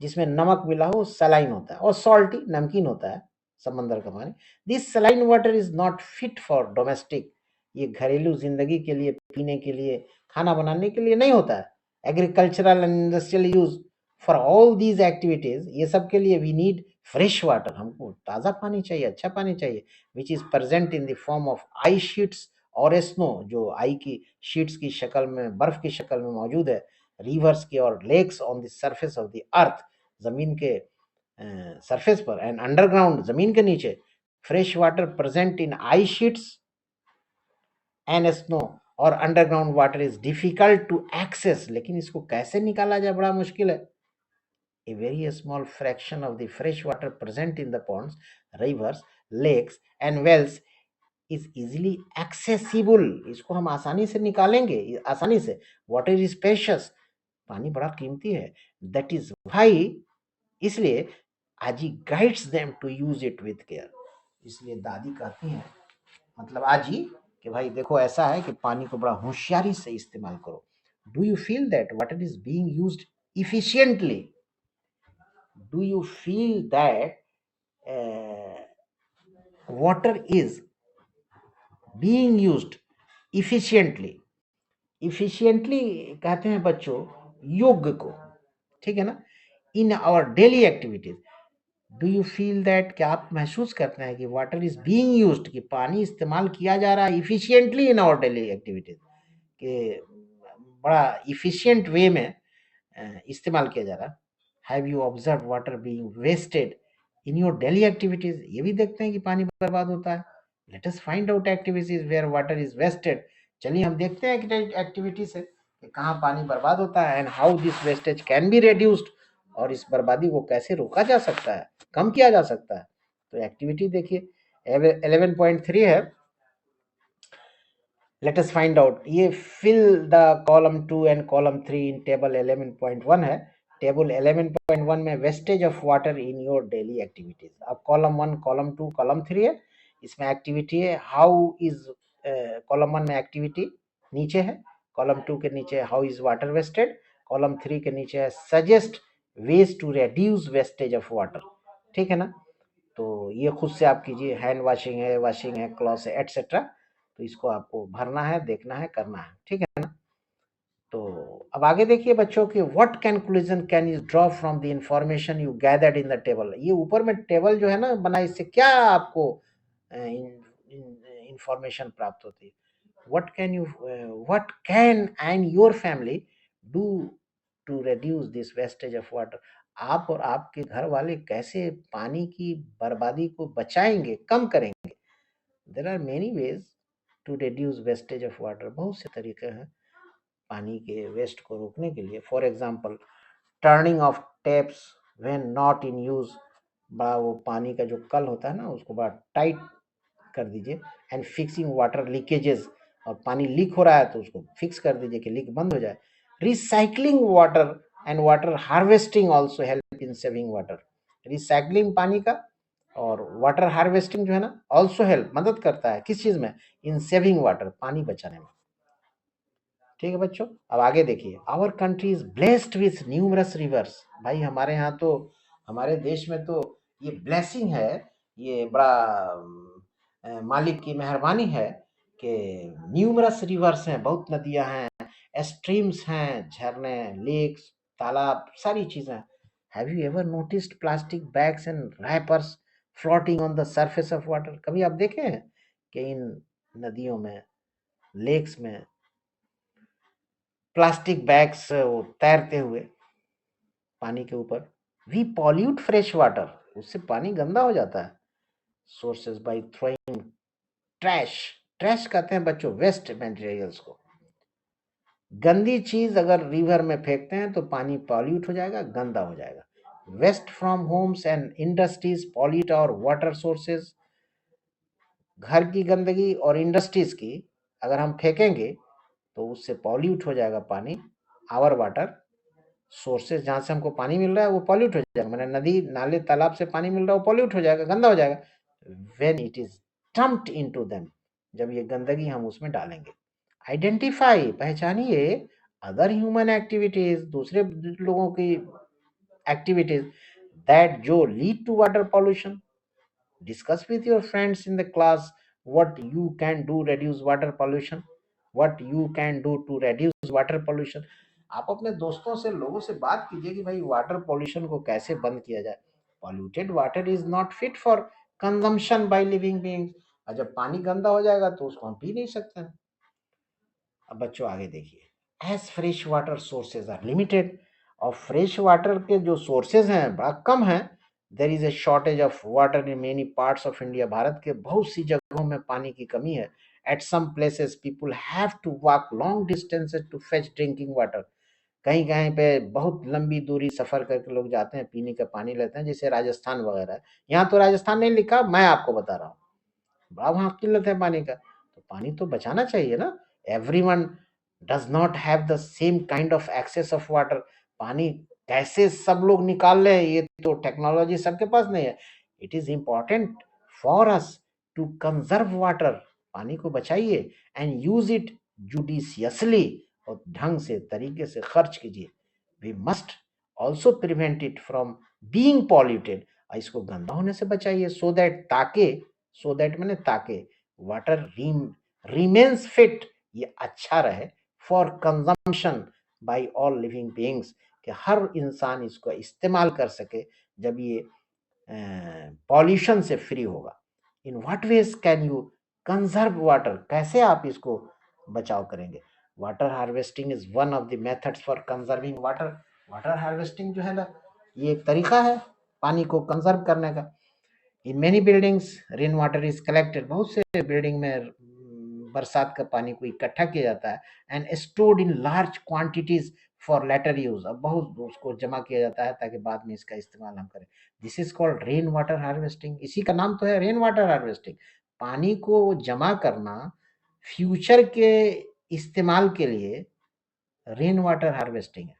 जिसमें नमक मिला हो सलाइन होता है, और सॉल्टी नमकीन होता है समंदर का पानी। This saline water is not fit for domestic, ये घरेलू जिंदगी के लिए, पीने के लिए, खाना बनाने के लिए नहीं होता है। Agricultural and industrial use, for all these activities, ये सब के लिए वी नीड फ्रेश वाटर, हमको ताज़ा पानी चाहिए, अच्छा पानी चाहिए, which is present in the form of I sheets और स्नो, जो आई की शीट्स की शक्ल में, बर्फ की शक्ल में मौजूद है, रिवर्स के और lakes on the surface of the earth, जमीन के सरफेस पर, एंड अंडरग्राउंड, जमीन के नीचे। Fresh water present in ice sheets and snow, और underground water is difficult to access, लेकिन इसको कैसे निकाला जाए, बड़ा मुश्किल है। A very small fraction of the fresh water present in the ponds, rivers, lakes and wells is easily accessible, इसको हम आसानी से निकालेंगे, आसानी से। Water is precious, पानी बड़ा कीमती है। That is why, इसलिए आजी guides them to use it with care, इसलिए दादी कहती हैं, मतलब आजी, कि भाई देखो ऐसा है कि पानी को बड़ा होशियारी से इस्तेमाल करो। Do you feel that water is being used efficiently? Do you feel that water is being used efficiently? Efficiently कहते हैं बच्चों योग्य को, ठीक है ना, in our daily activities. Do you feel that, क्या आप महसूस करते हैं कि वाटर इज बीइंग यूज्ड, कि पानी इस्तेमाल किया जा रहा है efficiently in our daily activities, कि बड़ा इफिशिएंट वे में इस्तेमाल किया जा रहा है। Have you observe water being wasted in your daily activities, ये भी देखते हैं कि पानी बर्बाद होता है। Let us find out activities where water is wasted, चलिए हम देखते हैं कि एक्टिविटी से कि कहाँ पानी बर्बाद होता है, and how this wastage can be reduced, और इस बर्बादी को कैसे रोका जा सकता है, कम किया जा सकता है। तो एक्टिविटी देखिए 11.3 है, लेट अस फाइंड आउट। ये fill the column 2 and column 3 in table 11.1 है। टेबल 11.1 में wastage of water in your daily activities. अब कॉलम 1, कॉलम 2, कॉलम 3 है, इसमें एक्टिविटी है हाउ इज, कॉलम 1 में एक्टिविटी नीचे है, कॉलम 2 के नीचे how is water wasted, column 3 के नीचे है suggest ways to reduce wastage of water, ठीक है ना। तो ये खुद से आप कीजिए, हैंड वॉशिंग है, क्लॉथ है, एटसेट्रा। तो इसको आपको भरना है, देखना है, करना है, ठीक है ना। तो अब आगे देखिए बच्चों कि what conclusion can you draw from the information you gathered in the table. ये ऊपर में टेबल जो है ना बना, इससे क्या आपको इंफॉर्मेशन प्राप्त होती है। What can and your family do to reduce this wastage of water, आप और आपके घर वाले कैसे पानी की बर्बादी को बचाएंगे, कम करेंगे। There are many ways to reduce wastage of water, बहुत से तरीके हैं पानी के वेस्ट को रोकने के लिए। For example, turning of taps when not in use, बड़ा वो पानी का जो कल होता है ना उसको बड़ा टाइट कर दीजिए। एंड फिक्सिंग वाटर लीकेजेस, और पानी लीक हो रहा है तो उसको फिक्स कर दीजिए कि लीक बंद हो जाए। Recycling water and water harvesting also help in saving water, recycling पानी का और वाटर हार्वेस्टिंग जो है ना ऑल्सो हेल्प, मदद करता है किस चीज में, इन सेविंग वाटर, पानी बचाने में, ठीक है बच्चों। अब आगे देखिए, our country is blessed with numerous rivers, भाई हमारे यहाँ तो, हमारे देश में तो ये ब्लेसिंग है, ये बड़ा मालिक की मेहरबानी है कि न्यूमरस रिवर्स हैं, बहुत नदियां हैं, स्ट्रीम्स हैं, झरने, लेक्स, तालाब, सारी चीजें। Have you ever noticed plastic bags and rappers floating on the surface of water, कभी आप देखे हैं कि इन नदियों में लेक्स में प्लास्टिक बैग्स वो तैरते हुए पानी के ऊपर। वी पॉल्यूट फ्रेश वाटर, उससे पानी गंदा हो जाता है। Sources by throwing trash, trash कहते हैं बच्चों वेस्ट मटेरियल्स को। गंदी चीज अगर रिवर में फेंकते हैं तो पानी पॉल्यूट हो जाएगा, गंदा हो जाएगा। Waste from homes and industries pollute our water sources. घर की गंदगी और इंडस्ट्रीज की अगर हम फेंकेंगे तो उससे पॉल्यूट हो जाएगा पानी। आवर वाटर सोर्सेज, जहां से हमको पानी मिल रहा है वो पॉल्यूट हो जाएगा, मैंने नदी नाले तालाब से पानी मिल रहा है वो पॉल्यूट हो जाएगा, गंदा हो जाएगा। When it is dumped into them, जब ये गंदगी हम उसमें डालेंगे। आइडेंटिफाई, पहचानिए अदर ह्यूमन एक्टिविटीज, दूसरे लोगों की एक्टिविटीज दैट जो lead to water pollution. Discuss with your friends in the class what you can do reduce water pollution. What you can do to reduce water pollution. आप अपने दोस्तों से लोगों से बात कीजिए कि भाई वाटर पॉल्यूशन को कैसे बंद किया जाए। Polluted water is not fit for consumption by living beings. और जब पानी गंदा हो जाएगा तो उसको हम पी नहीं सकते हैं। अब बच्चों आगे देखिए, as fresh water sources are limited, और फ्रेश वाटर के जो सोर्सेज हैं बड़ा कम है। There is a shortage of water in many parts of India, भारत के बहुत सी जगहों में पानी की कमी है। At some places people have to walk long distances to fetch drinking water, कहीं कहीं पे बहुत लंबी दूरी सफर करके लोग जाते हैं, पीने का पानी लेते हैं, जैसे राजस्थान वगैरह है। यहाँ तो राजस्थान नहीं लिखा, मैं आपको बता रहा हूँ, बड़ा वहां किल्लत है पानी का, तो पानी तो बचाना चाहिए ना। Everyone does not have the same kind of access of water. पानी कैसे सब लोग निकाल रहे हैं, ये तो टेक्नोलॉजी सबके पास नहीं है। It is important for us to conserve water, पानी को बचाइए, एंड यूज इट जुडिशियसली, और ढंग से तरीके से खर्च कीजिए। We must also prevent it from being polluted, इसको गंदा होने से बचाइए, सो दैट, ताकि, सो दैट मैंने ताकि वाटर रिमेन्स फिट, ये अच्छा रहे for consumption by all living beings, कि हर इंसान इसको इस्तेमाल कर सके जब ये पॉल्यूशन से फ्री होगा। In what veg can you conserve water, कैसे आप इसको बचाव करेंगे। Water harvesting is one of the methods for conserving water. Water harvesting जो है ना, ये एक तरीका है पानी को कंजर्व करने का। In many buildings rain water is collected, बहुत से बिल्डिंग में बरसात का पानी को इकट्ठा किया जाता है, and stored in large quantities for later use, अब बहुत उसको जमा किया जाता है ताकि बाद में इसका इस्तेमाल हम करें। This is called rain water harvesting, इसी का नाम तो है रेन वाटर हार्वेस्टिंग। पानी को जमा करना फ्यूचर के इस्तेमाल के लिए रेन वाटर हार्वेस्टिंग है।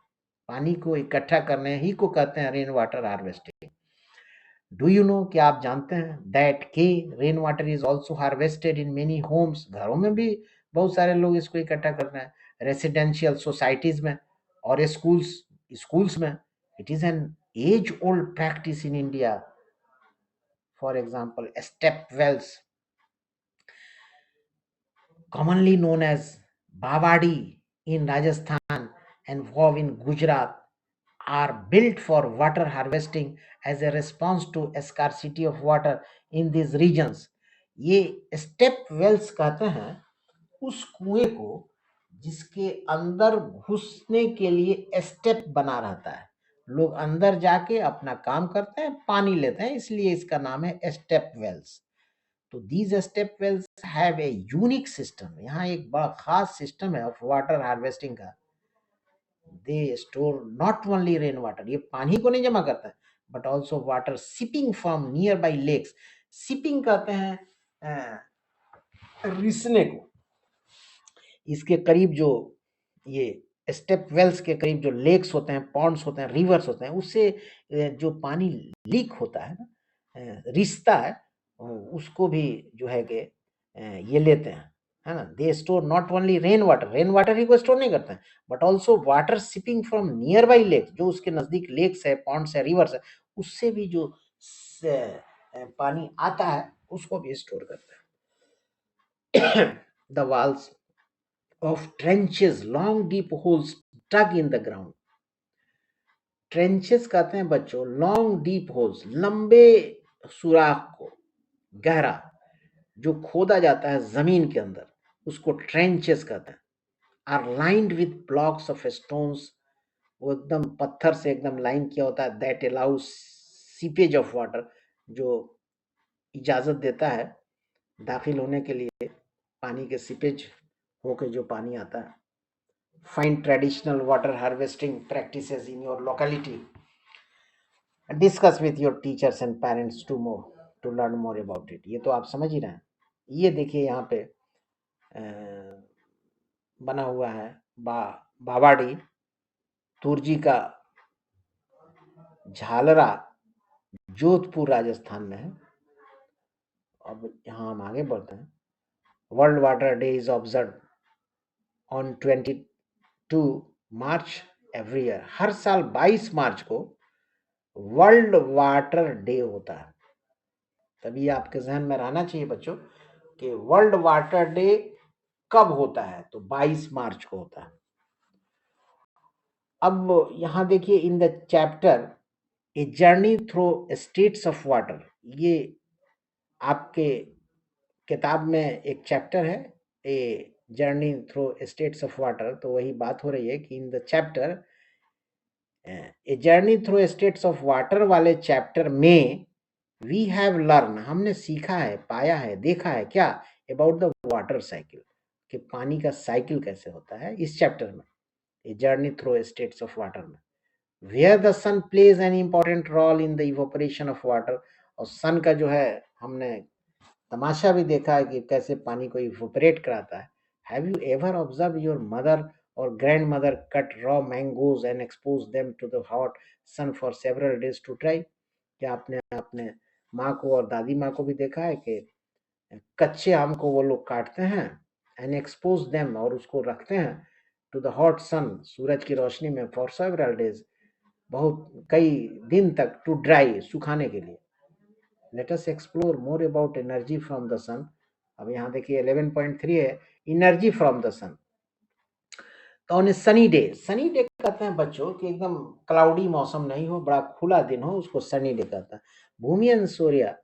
पानी को इकट्ठा करने ही को कहते हैं rain water harvesting. Do you know, क्या आप जानते हैं दैट के rain water is also harvested in many homes, घरों में भी बहुत सारे लोग इसको इकट्ठा करते हैं, रेसिडेंशियल सोसाइटीज में और स्कूल्स स्कूल्स में। It is an age old practice in India. For example step wells, commonly known as Bawadi in Rajasthan and Vav in Gujarat, are built for water harvesting as a response to scarcity of water in these regions. ये step Wales कहते हैं उस कुएं को जिसके अंदर घुसने के लिए स्टेप बना रहता है, लोग अंदर जाके अपना काम करते हैं, पानी लेते हैं, इसलिए इसका नाम है स्टेप वेल्स। तो these step wells have a unique system, यहाँ एक बड़ा खास सिस्टम है ऑफ वाटर हार्वेस्टिंग का। They store not only rain water, ये पानी को नहीं जमा करता है, but also water seeping from nearby lakes. Seeping कहते हैं रिसने को। इसके करीब जो ये स्टेप वेल्स के करीब जो लेक्स होते हैं, पॉन्ड्स होते हैं, रिवर्स होते हैं, उससे जो पानी लीक होता है ना, रिसता है, उसको भी जो है कि ये लेते हैं, है ना। They store not only rain water ही को स्टोर नहीं करते हैं, but also water seeping from nearby lake, जो उसके नजदीक लेक्स है, पॉन्ड्स है, रिवर्स है, उससे भी जो पानी आता है उसको भी स्टोर करते हैं। The walls of trenches, long deep holes dug in the ground. Trenches कहते हैं बच्चों लॉन्ग डीप होल्स, लंबे सुराख को, गहरा जो खोदा जाता है जमीन के अंदर, उसको ट्रेंचेस कहते हैं, are lined with blocks of stones, वो एकदम पत्थर से एकदम लाइन किया होता है, that allows seepage of water, जो इजाजत देता है दाखिल होने के लिए पानी के सीपेज होके जो पानी आता है। Find traditional water harvesting practices in your locality, discuss with your teachers and parents to learn more about it. ये तो आप समझ ही रहे हैं। ये देखिए यहाँ पे बना हुआ है बावाड़ी तुर्जी का झालरा, जोधपुर राजस्थान में है। अब यहाँ हम आगे बढ़ते हैं। World water day is observe on 22 March every year. हर साल 22 मार्च को वर्ल्ड वाटर डे होता है। तभी आपके जहन में रहना चाहिए बच्चों कि वर्ल्ड वाटर डे कब होता है, तो 22 मार्च को होता है। अब यहाँ देखिए in the chapter a journey through states of water, ये आपके किताब में एक चैप्टर है a journey through states of water, तो वही बात हो रही है कि in the chapter a journey through states of water वाले चैप्टर में वी हैव लर्न, हमने सीखा है, पाया है, देखा है क्या, अबाउट द वाटर साइकिल, कि पानी का साइकिल कैसे होता है इस चैप्टर में, a journey through states of water में। Where the sun plays an important role in the evaporation of water, और सन का जो है हमने तमाशा भी देखा है कि कैसे पानी को इवोपरेट कराता है। Have you ever observe your mother और grandmother cut raw mangoes and expose them to the hot sun for several days to dry? क्या आपने अपने माँ को और दादी माँ को भी देखा है कि कच्चे आम को वो लोग काटते हैं एंड एक्सपोज देम, और उसको रखते हैं टू द हॉट सन, सूरज की रोशनी में, फॉर सेवरल डेज, बहुत कई दिन तक, टू ड्राई, सुखाने के लिए। Let us explore more about energy from the sun. अब यहाँ देखिए 11.3 है, एनर्जी फ्रॉम द सन। तो on A sunny day, sunny day कहते हैं बच्चों कि एकदम क्लाउडी मौसम नहीं हो, बड़ा खुला दिन हो, उसको सनी डे कहता है। Bhumi and Surya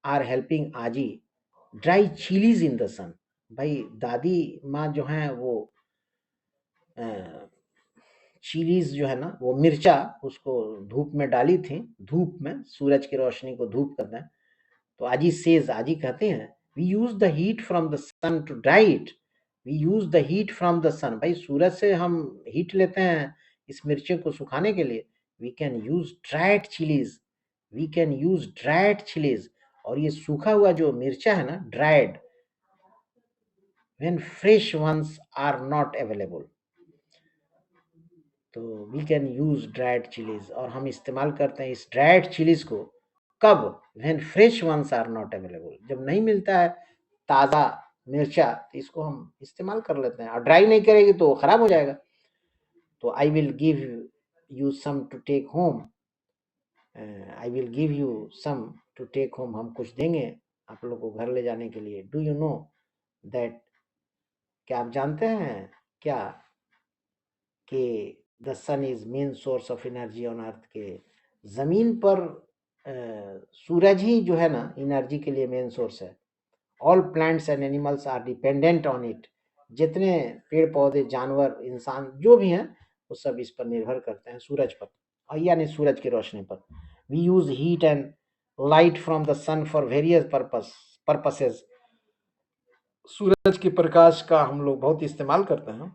are helping आजी dry chillies in the sun. भाई दादी माँ जो हैं वो चिलीज जो है ना, वो मिर्चा उसको धूप में डाली थी, धूप में, सूरज की रोशनी को धूप कहते हैं। तो आजी सेज, आजी कहते हैं, we use the heat from the sun to dry it, we use the heat from the sun. भाई सूरज से हम हीट लेते हैं इस मिर्चे को सुखाने के लिए। We can use dried chillies, we can use dried chillies, और ये सूखा हुआ जो मिर्चा है ना, dried, when fresh ones are not available, तो we can use dried chillies, और हम इस्तेमाल करते हैं इस ड्राइड चिलीज को कब, when fresh ones are not available, जब नहीं मिलता है ताज़ा मिर्चा, तो इसको हम इस्तेमाल कर लेते हैं, और ड्राई नहीं करेगी तो खराब हो जाएगा। तो I will give you some to take home, I will give you some to take home, हम कुछ देंगे आप लोगों को घर ले जाने के लिए। डू यू नो दैट, क्या आप जानते हैं क्या कि the sun is main source of energy on earth, के जमीन पर सूरज ही जो है ना एनर्जी के लिए मेन सोर्स है। All plants and animals are dependent on it, जितने पेड़ पौधे, जानवर, इंसान जो भी हैं, वो सब इस पर निर्भर करते हैं, सूरज पर, और यानी सूरज की रोशनी पर। We use heat and light from the sun for various purposes, सूरज के प्रकाश का हम लोग बहुत इस्तेमाल करते हैं।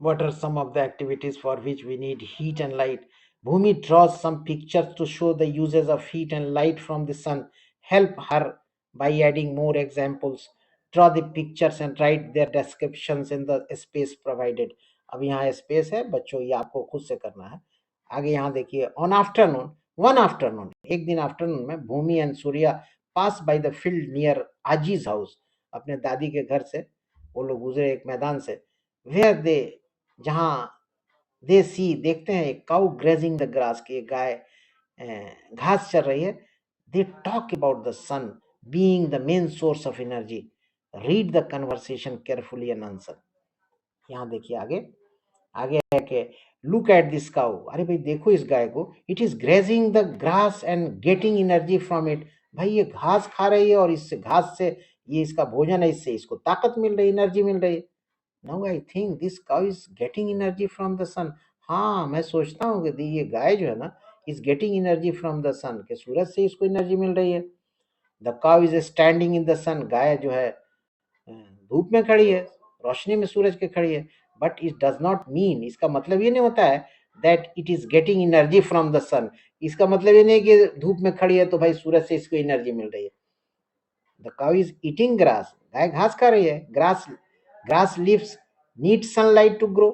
What are some of the activities for which we need heat and light? Bhumi draws some pictures to show the uses of heat and light from the sun. Help her by adding more examples. Draw the pictures and write their descriptions in the space provided. अब यहाँ space है बच्चों, ये आपको खुद से करना है। आगे यहाँ देखिए, ऑन आफ्टरनून, वन आफ्टरनून, एक दिन आफ्टरनून में, Bhumi and Surya pass by the field near Aaji's house, अपने दादी के घर से वो लोग गुजरे एक मैदान से। वेयर दे, जहाँ दे सी, देखते हैं, एक काउ ग्रेजिंग द ग्रास, की गाय घास चर रही है। They talk about the sun being the main source of energy, read the conversation carefully and answer. यहाँ देखिए आगे, आगे है कि लुक एट दिस काउ, अरे भाई देखो इस गाय को, it is grazing the grass and getting energy from it, भाई ये घास खा रही है और इससे, घास से ये इसका भोजन है, इससे इसको ताकत मिल रही, एनर्जी मिल रही है। Now I think this cow is getting energy from the sun. हाँ, मैं सोचता हूँ कि ये गाय जो है ना is getting energy from the sun, के सूरज से इसको एनर्जी मिल रही है। The cow is standing in the sun, गाय जो है धूप में खड़ी है, रोशनी में सूरज के खड़ी है। But it does not mean, इसका मतलब ये नहीं होता है that it is getting energy from the sun. इसका मतलब ये नहीं कि धूप में खड़ी है तो भाई सूरज से इसको एनर्जी मिल रही है। The cow is eating grass, गाय घास खा रही है। Grass grass leaves need sunlight to grow,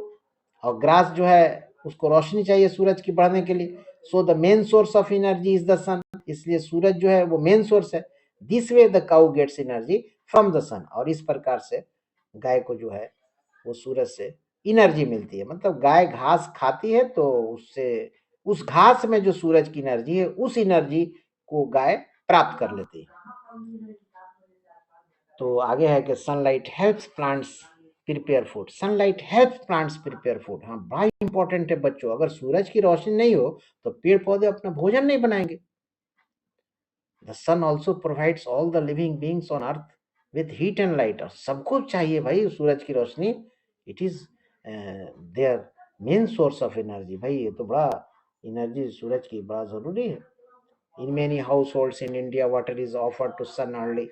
और ग्रास जो है उसको रोशनी चाहिए सूरज की बढ़ने के लिए। So the main source of energy is the sun, इसलिए सूरज जो है वो मेन सोर्स है। This way the cow gets energy from the sun, और इस प्रकार से गाय को जो है वो सूरज से एनर्जी मिलती है। मतलब गाय घास खाती है तो उससे उस घास में जो सूरज की एनर्जी है उस एनर्जी को गाय प्राप्त कर लेती है। तो आगे है कि sunlight helps plants prepare food, sunlight helps plants prepare food. हाँ, बड़ा इंपॉर्टेंट है बच्चों, अगर सूरज की रोशनी नहीं हो तो पेड़ पौधे अपना भोजन नहीं बनाएंगे। The sun also provides all the living beings on earth with heat and light, और सबको चाहिए भाई सूरज की रोशनी। It is their main source of energy. भाई ये तो बड़ा एनर्जी सूरज की बड़ा जरूरी है। In many households in India, water is offered to sun early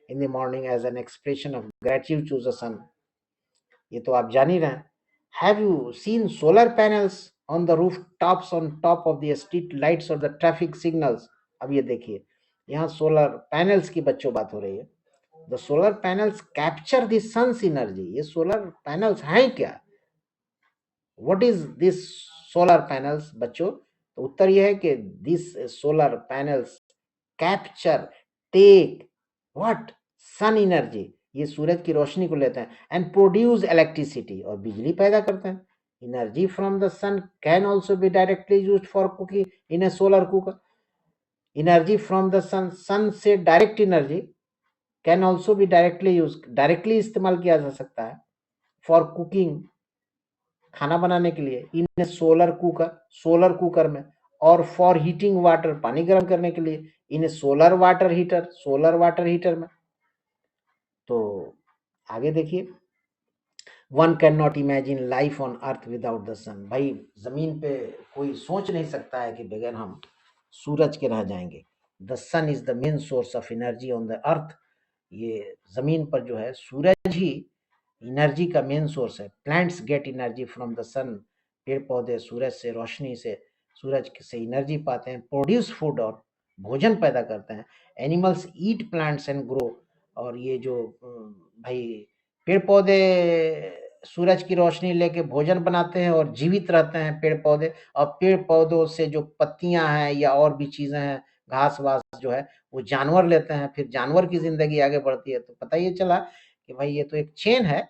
in the morning as an expression of gratitude to the sun. ये तो आप जान ही रहे हैं। Have you seen solar panels on the rooftops on top of the street lights or the traffic signals? अब ये देखिए, यहाँ सोलर पैनल्स की बच्चों बात हो रही है। The solar panels capture the sun's energy. ये सोलर पैनल्स हैं क्या? What is this solar panels बच्चों? तो उत्तर यह है कि this solar panels capture, take what, sun energy, ये सूरज की रोशनी को लेते हैं, एंड प्रोड्यूस इलेक्ट्रिसिटी, और बिजली पैदा करते हैं। Energy from the sun can also be directly used for cooking in a solar cooker. Energy from the sun, sun से direct energy can also be directly use, directly इस्तेमाल किया जा सकता है फॉर कुकिंग, खाना बनाने के लिए, in a solar cooker, solar cooker में, और फॉर हीटिंग वाटर, पानी गर्म करने के लिए, in a solar water heater, solar water heater में। तो आगे देखिए, one can not imagine life on earth without the sun. भाई जमीन पे कोई सोच नहीं सकता है कि बगैर हम सूरज के रह जाएंगे। The sun is the main source of energy on the earth, ये जमीन पर जो है सूरज ही एनर्जी का मेन सोर्स है। Plants get energy from the sun, पेड़ पौधे सूरज से रोशनी से, सूरज से एनर्जी पाते हैं, प्रोड्यूस फूड, और भोजन पैदा करते हैं। Animals eat plants and grow, और ये जो भाई पेड़ पौधे सूरज की रोशनी लेके भोजन बनाते हैं और जीवित रहते हैं पेड़ पौधे, और पेड़ पौधों से जो पत्तियां हैं या और भी चीजें हैं, घास वास जो है वो जानवर लेते हैं, फिर जानवर की जिंदगी आगे बढ़ती है। तो पता ये चला कि भाई ये तो एक चेन है।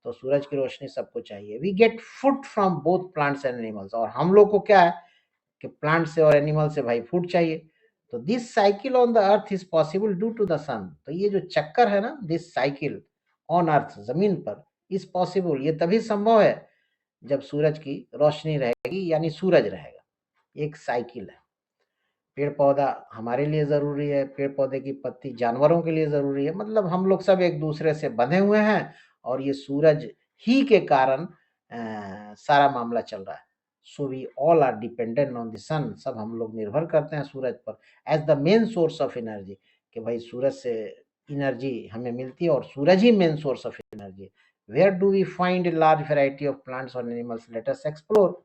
तो सूरज की रोशनी सबको चाहिए। We get food from both plants and animals, और हम लोग को क्या है कि प्लांट से और एनिमल से भाई फूड चाहिए। तो this cycle on the earth is possible due to the sun. तो ये जो चक्कर है ना, दिस साइकिल ऑन अर्थ, जमीन पर, इज पॉसिबल, ये तभी संभव है जब सूरज की रोशनी रहेगी, यानी सूरज रहेगा। एक साइकिल है। पेड़ पौधा हमारे लिए जरूरी है, पेड़ पौधे की पत्ती जानवरों के लिए जरूरी है, मतलब हम लोग सब एक दूसरे से बंधे हुए हैं, और ये सूरज ही के कारण सारा मामला चल रहा है। So we all are dependent on the sun, सब हम लोग निर्भर करते हैं सूरज पर as the main source of energy, कि भाई सूरज से एनर्जी हमें मिलती है, और सूरज ही main source of energy. Where do we find a large variety of plants और एनिमल्स, लेट अस एक्सप्लोर।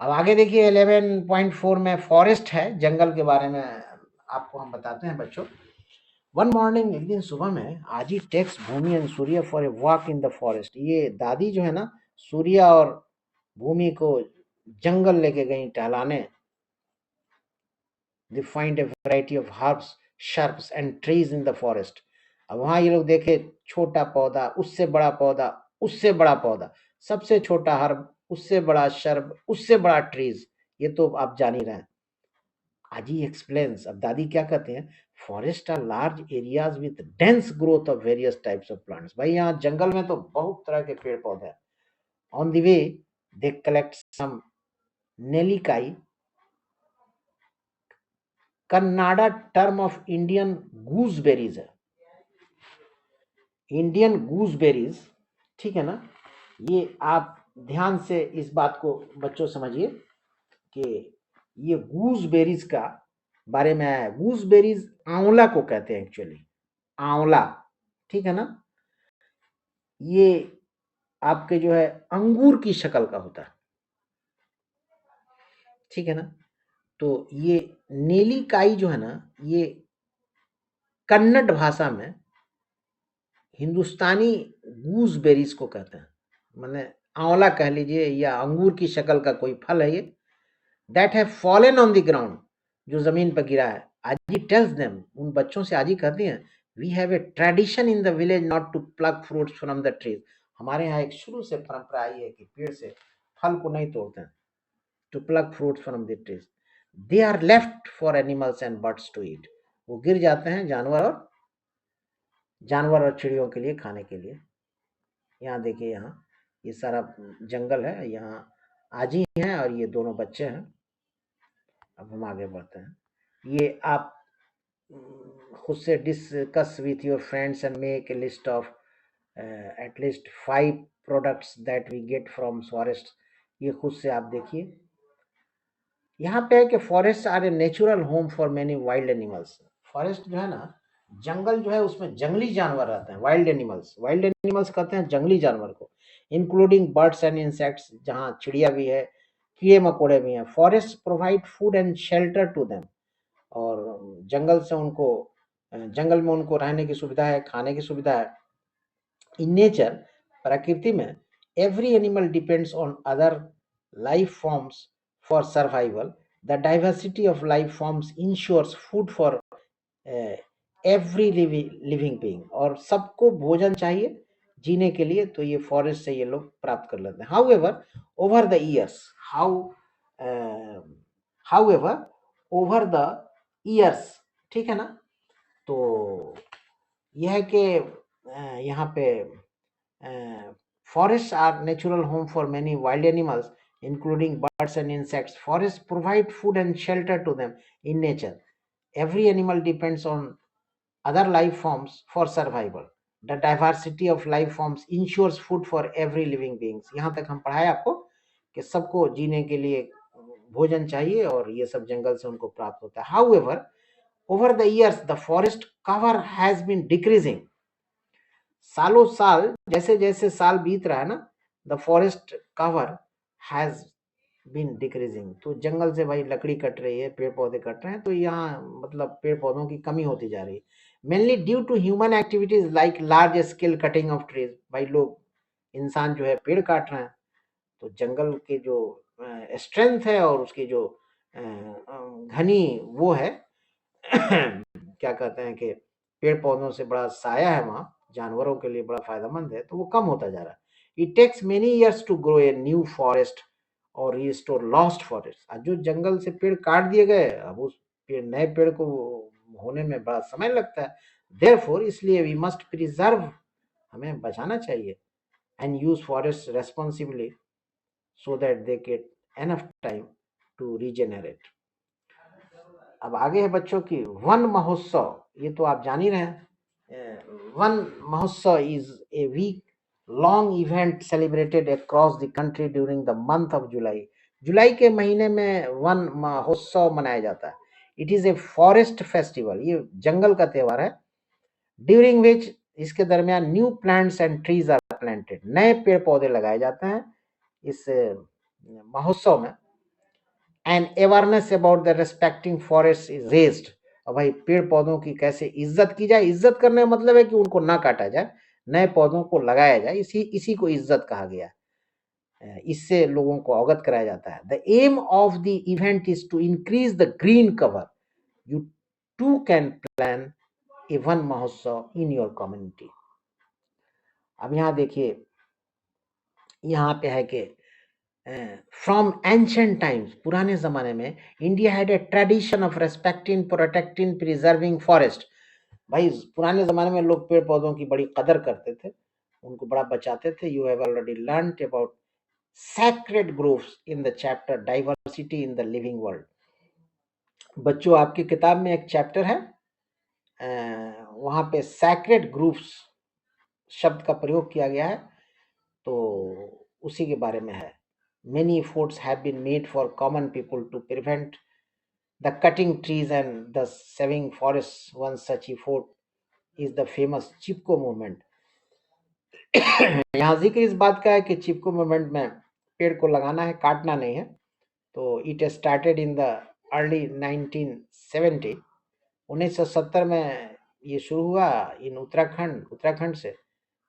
अब आगे देखिए 11.4 में फॉरेस्ट है, जंगल के बारे में आपको हम बताते हैं बच्चों। वन मॉर्निंग, एक दिन सुबह में, Aaji takes Bhumi and Surya for a walk in the forest. ये दादी जो है ना, सूर्य और भूमि को जंगल लेके गई टहलाने। They find a variety of herbs, shrubs and trees in the forest. अब वहां ये लोग देखे छोटा पौधा, उससे बड़ा पौधा, उससे बड़ा पौधा, सबसे छोटा हर्ब, उससे बड़ा शर्ब, उससे बड़ा ट्रीज। ये तो आप जान ही रहे हैं। आज ही एक्सप्लेन्स, अब दादी क्या कहते हैं, forest are large areas with dense growth of various types of plants. भाई यहाँ जंगल में तो बहुत तरह के पेड़ पौधे हैं। On the way they collect some nellikai, Kannada term of Indian gooseberries है। इंडियन गूसबेरीज, ठीक है ना, ये आप ध्यान से इस बात को बच्चों समझिए कि ये गूसबेरीज का बारे में आया है। गूसबेरीज आंवला को कहते हैं एक्चुअली, आंवला, ठीक है ना। ये आपके जो है अंगूर की शक्ल का होता है, ठीक है ना। तो ये नेलीकाई जो है ना, ये कन्नड़ भाषा में हिंदुस्तानी गूसबेरीज को कहते हैं, माने आंवला कह लीजिए या अंगूर की शक्ल का कोई फल है ये, that have fallen on the ground, जो जमीन पर गिरा है। आजी टेल्स देम, उन बच्चों से आजी कहती हैं, we have a tradition in the village not to pluck fruits from the trees. हमारे यहाँ एक शुरू से परंपरा आई है कि पेड़ से फल को नहीं तोड़ते हैं, to pluck fruits from the trees, they are left for animals and birds to eat. वो गिर जाते हैं जानवर और चिड़ियों के लिए खाने के लिए। यहाँ देखिए, यहाँ ये सारा जंगल है, यहाँ आजी हैं और ये दोनों बच्चे हैं। अब हम आगे बढ़ते हैं। ये आप खुद से discuss with your friends and make a list of at least 5 products that we get from forest. ये खुद से आप देखिए। यहाँ पे है कि forest are a natural home for many wild animals. Forest जो है ना, जंगल जो है, उसमें जंगली जानवर रहते हैं, वाइल्ड एनिमल्स कहते हैं जंगली जानवर को, इंक्लूडिंग बर्ड्स एंड इंसेक्ट्स, जहाँ चिड़िया भी है, कीड़े मकोड़े भी हैं। Forest provide food and shelter to them, और जंगल में उनको रहने की सुविधा है, खाने की सुविधा है। इन नेचर, प्रकृति में, every animal depends on other life forms for survival. The diversity of life forms ensures food for every living being. और सबको भोजन चाहिए जीने के लिए, तो ये फॉरेस्ट से ये लोग प्राप्त कर लेते हैं। However over the years, however over the years, ठीक है ना। तो यह है कि यहाँ पे forests are natural home for many wild animals, including birds and insects. Forests provide food and shelter to them in nature. Every animal depends on other life forms for survival. The diversity of life forms ensures food for every living beings. यहाँ तक हम पढ़ाए आपको कि सबको जीने के लिए भोजन चाहिए और ये सब जंगल से उनको प्राप्त होता है। However, over the years, the forest cover has been decreasing. सालों साल, जैसे जैसे साल बीत रहा है ना, the forest cover has been decreasing. तो जंगल से भाई लकड़ी कट रही है, पेड़ पौधे कट रहे हैं, तो यहाँ मतलब पेड़ पौधों की कमी होती जा रही है। Mainly due to human activities like large scale cutting of trees. भाई लोग, इंसान जो है पेड़ काट रहे हैं, तो जंगल के जो स्ट्रेंथ है और उसकी जो घनी वो है क्या कहते हैं कि पेड़ पौधों से बड़ा साया है, वहाँ जानवरों के लिए बड़ा फायदेमंद है, तो वो कम होता जा रहा है। It takes many years to grow a new forest और रिस्टोर लॉस्ट फॉरेस्ट। जो जंगल से पेड़ काट दिए गए, अब उस नए पेड़ को होने में बड़ा समय लगता है। देयरफॉर, इसलिए वी मस्ट प्रिजर्व, हमें बचाना चाहिए, and use forest responsibly so that they get enough time to regenerate. अब आगे है बच्चों की वन महोत्सव। ये तो आप जान ही रहे हैं। Van Mahotsav is a week long event celebrated across the country during the month of July. जुलाई के महीने में वन महोत्सव मनाया जाता है। It is a forest festival, ये जंगल का त्योहार है। ड्यूरिंग विच, इसके दरमियान, new plants and trees are planted, नए पेड़ पौधे लगाए जाते हैं इस महोत्सव में। And awareness about the respecting forest is raised. और भाई पेड़ पौधों की कैसे इज्जत की जाए, इज्जत करने का मतलब है कि उनको ना काटा जाए, नए पौधों को लगाया जाए, इसी को इज्जत कहा गया। इससे लोगों को अवगत कराया जाता है। The aim of the event is to increase the green cover. You too can plan a Van Mahotsav in your community. अब यहाँ देखिए, यहाँ पे है कि फ्रॉम एंशिएंट टाइम्स, पुराने जमाने में, India had a tradition of respecting, protecting, preserving forest. भाई पुराने जमाने में लोग पेड़ पौधों की बड़ी कदर करते थे, उनको बड़ा बचाते थे। You have already learned about sacred groves in the chapter diversity in the living world. बच्चों, आपकी किताब में एक चैप्टर है, वहां पे सैक्रेड ग्रोव्स शब्द का प्रयोग किया गया है, तो उसी के बारे में है। Many efforts have been made for common people to prevent the cutting trees and the saving forests. One such effort is the famous Chipko movement. यहाँ जिक्र इस बात का है कि चिपको मूवमेंट में पेड़ को लगाना है, काटना नहीं है। तो it started in the early 1970। 1970 में ये शुरू हुआ इन उत्तराखंड से।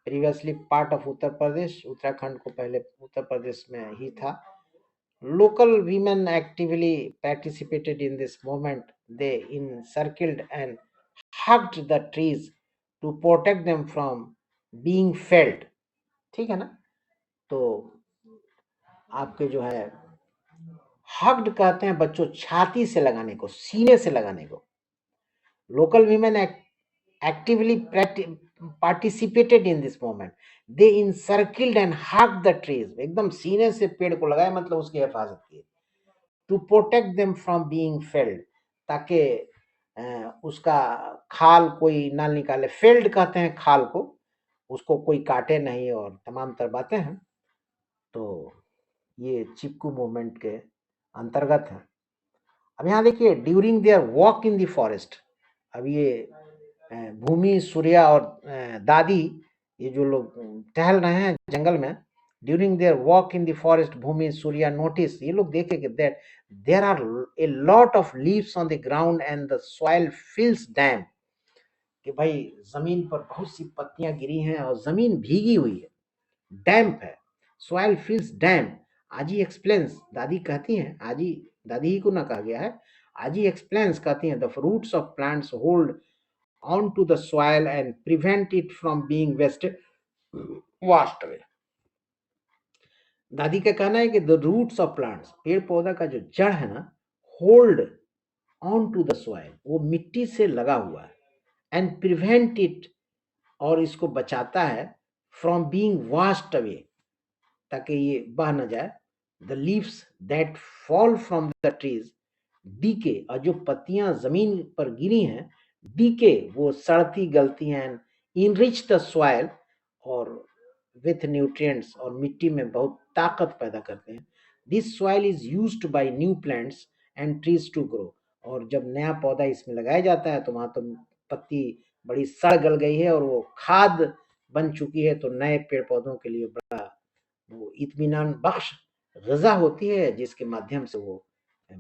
Previously part of Uttar Pradesh, Uttarakhand को पहले उत्तर प्रदेश में ही था। Local women actively participated in this movement. They encircled and hugged the trees to protect them from being felled. ठीक है ना? तो आपके जो है हग्ड कहते हैं बच्चों छाती से लगाने को, सीने से लगाने को। Local women actively participated in this movement. They encircled and hugged the trees. एकदम सीने से पेड़ को लगाए, मतलब उसकी हिफाजत की। To protect them from being felled, ताकि उसका खाल कोई ना निकाले। फेल्ड कहते हैं खाल को, उसको कोई काटे नहीं और तमाम तर बातें हैं। तो ये चिपकू मूवमेंट के अंतर्गत है। अब यहाँ देखिए, during their walk in the forest, अब ये भूमि, सूर्या और दादी, ये जो लोग टहल रहे हैं जंगल में, during their walk in the forest, Bhumi, Surya notice, ये लोग देखे कि that there are a lot of leaves on the ground and the soil feels damp, कि भाई जमीन पर बहुत सी पत्तियां गिरी हैं और जमीन भीगी हुई है, डैम्प है, सॉइल फील्स डैम्प। आजी एक्सप्लेन्स, दादी कहती हैं, आजी दादी ही को ना कहा गया है, आजी एक्सप्लेन्स कहती हैं, the roots of plants hold onto the soil and prevent it from being washed away. दादी का कहना है कि the roots of plants, पेड़ पौधा का जो जड़ है ना, hold onto the soil, वो मिट्टी से लगा हुआ है, and prevent it, और इसको बचाता है, from being washed away, ताकि ये बह न जाए। The leaves that fall from the trees decay, और जो पत्तियां जमीन पर गिरी हैं, डीके, वो सड़ती गलती हैं, इनरिच द सॉइल, और विथ न्यूट्रिएंट्स, और मिट्टी में बहुत ताकत पैदा करते हैं। This soil is used by new plants and trees to grow, और जब नया पौधा इसमें लगाया जाता है तो वहां तो पत्ती बड़ी सड़ गल गई है और वो खाद बन चुकी है, तो नए पेड़ पौधों के लिए बड़ा वो इत्मीनान बख्श ग़िज़ा होती है, जिसके माध्यम से वो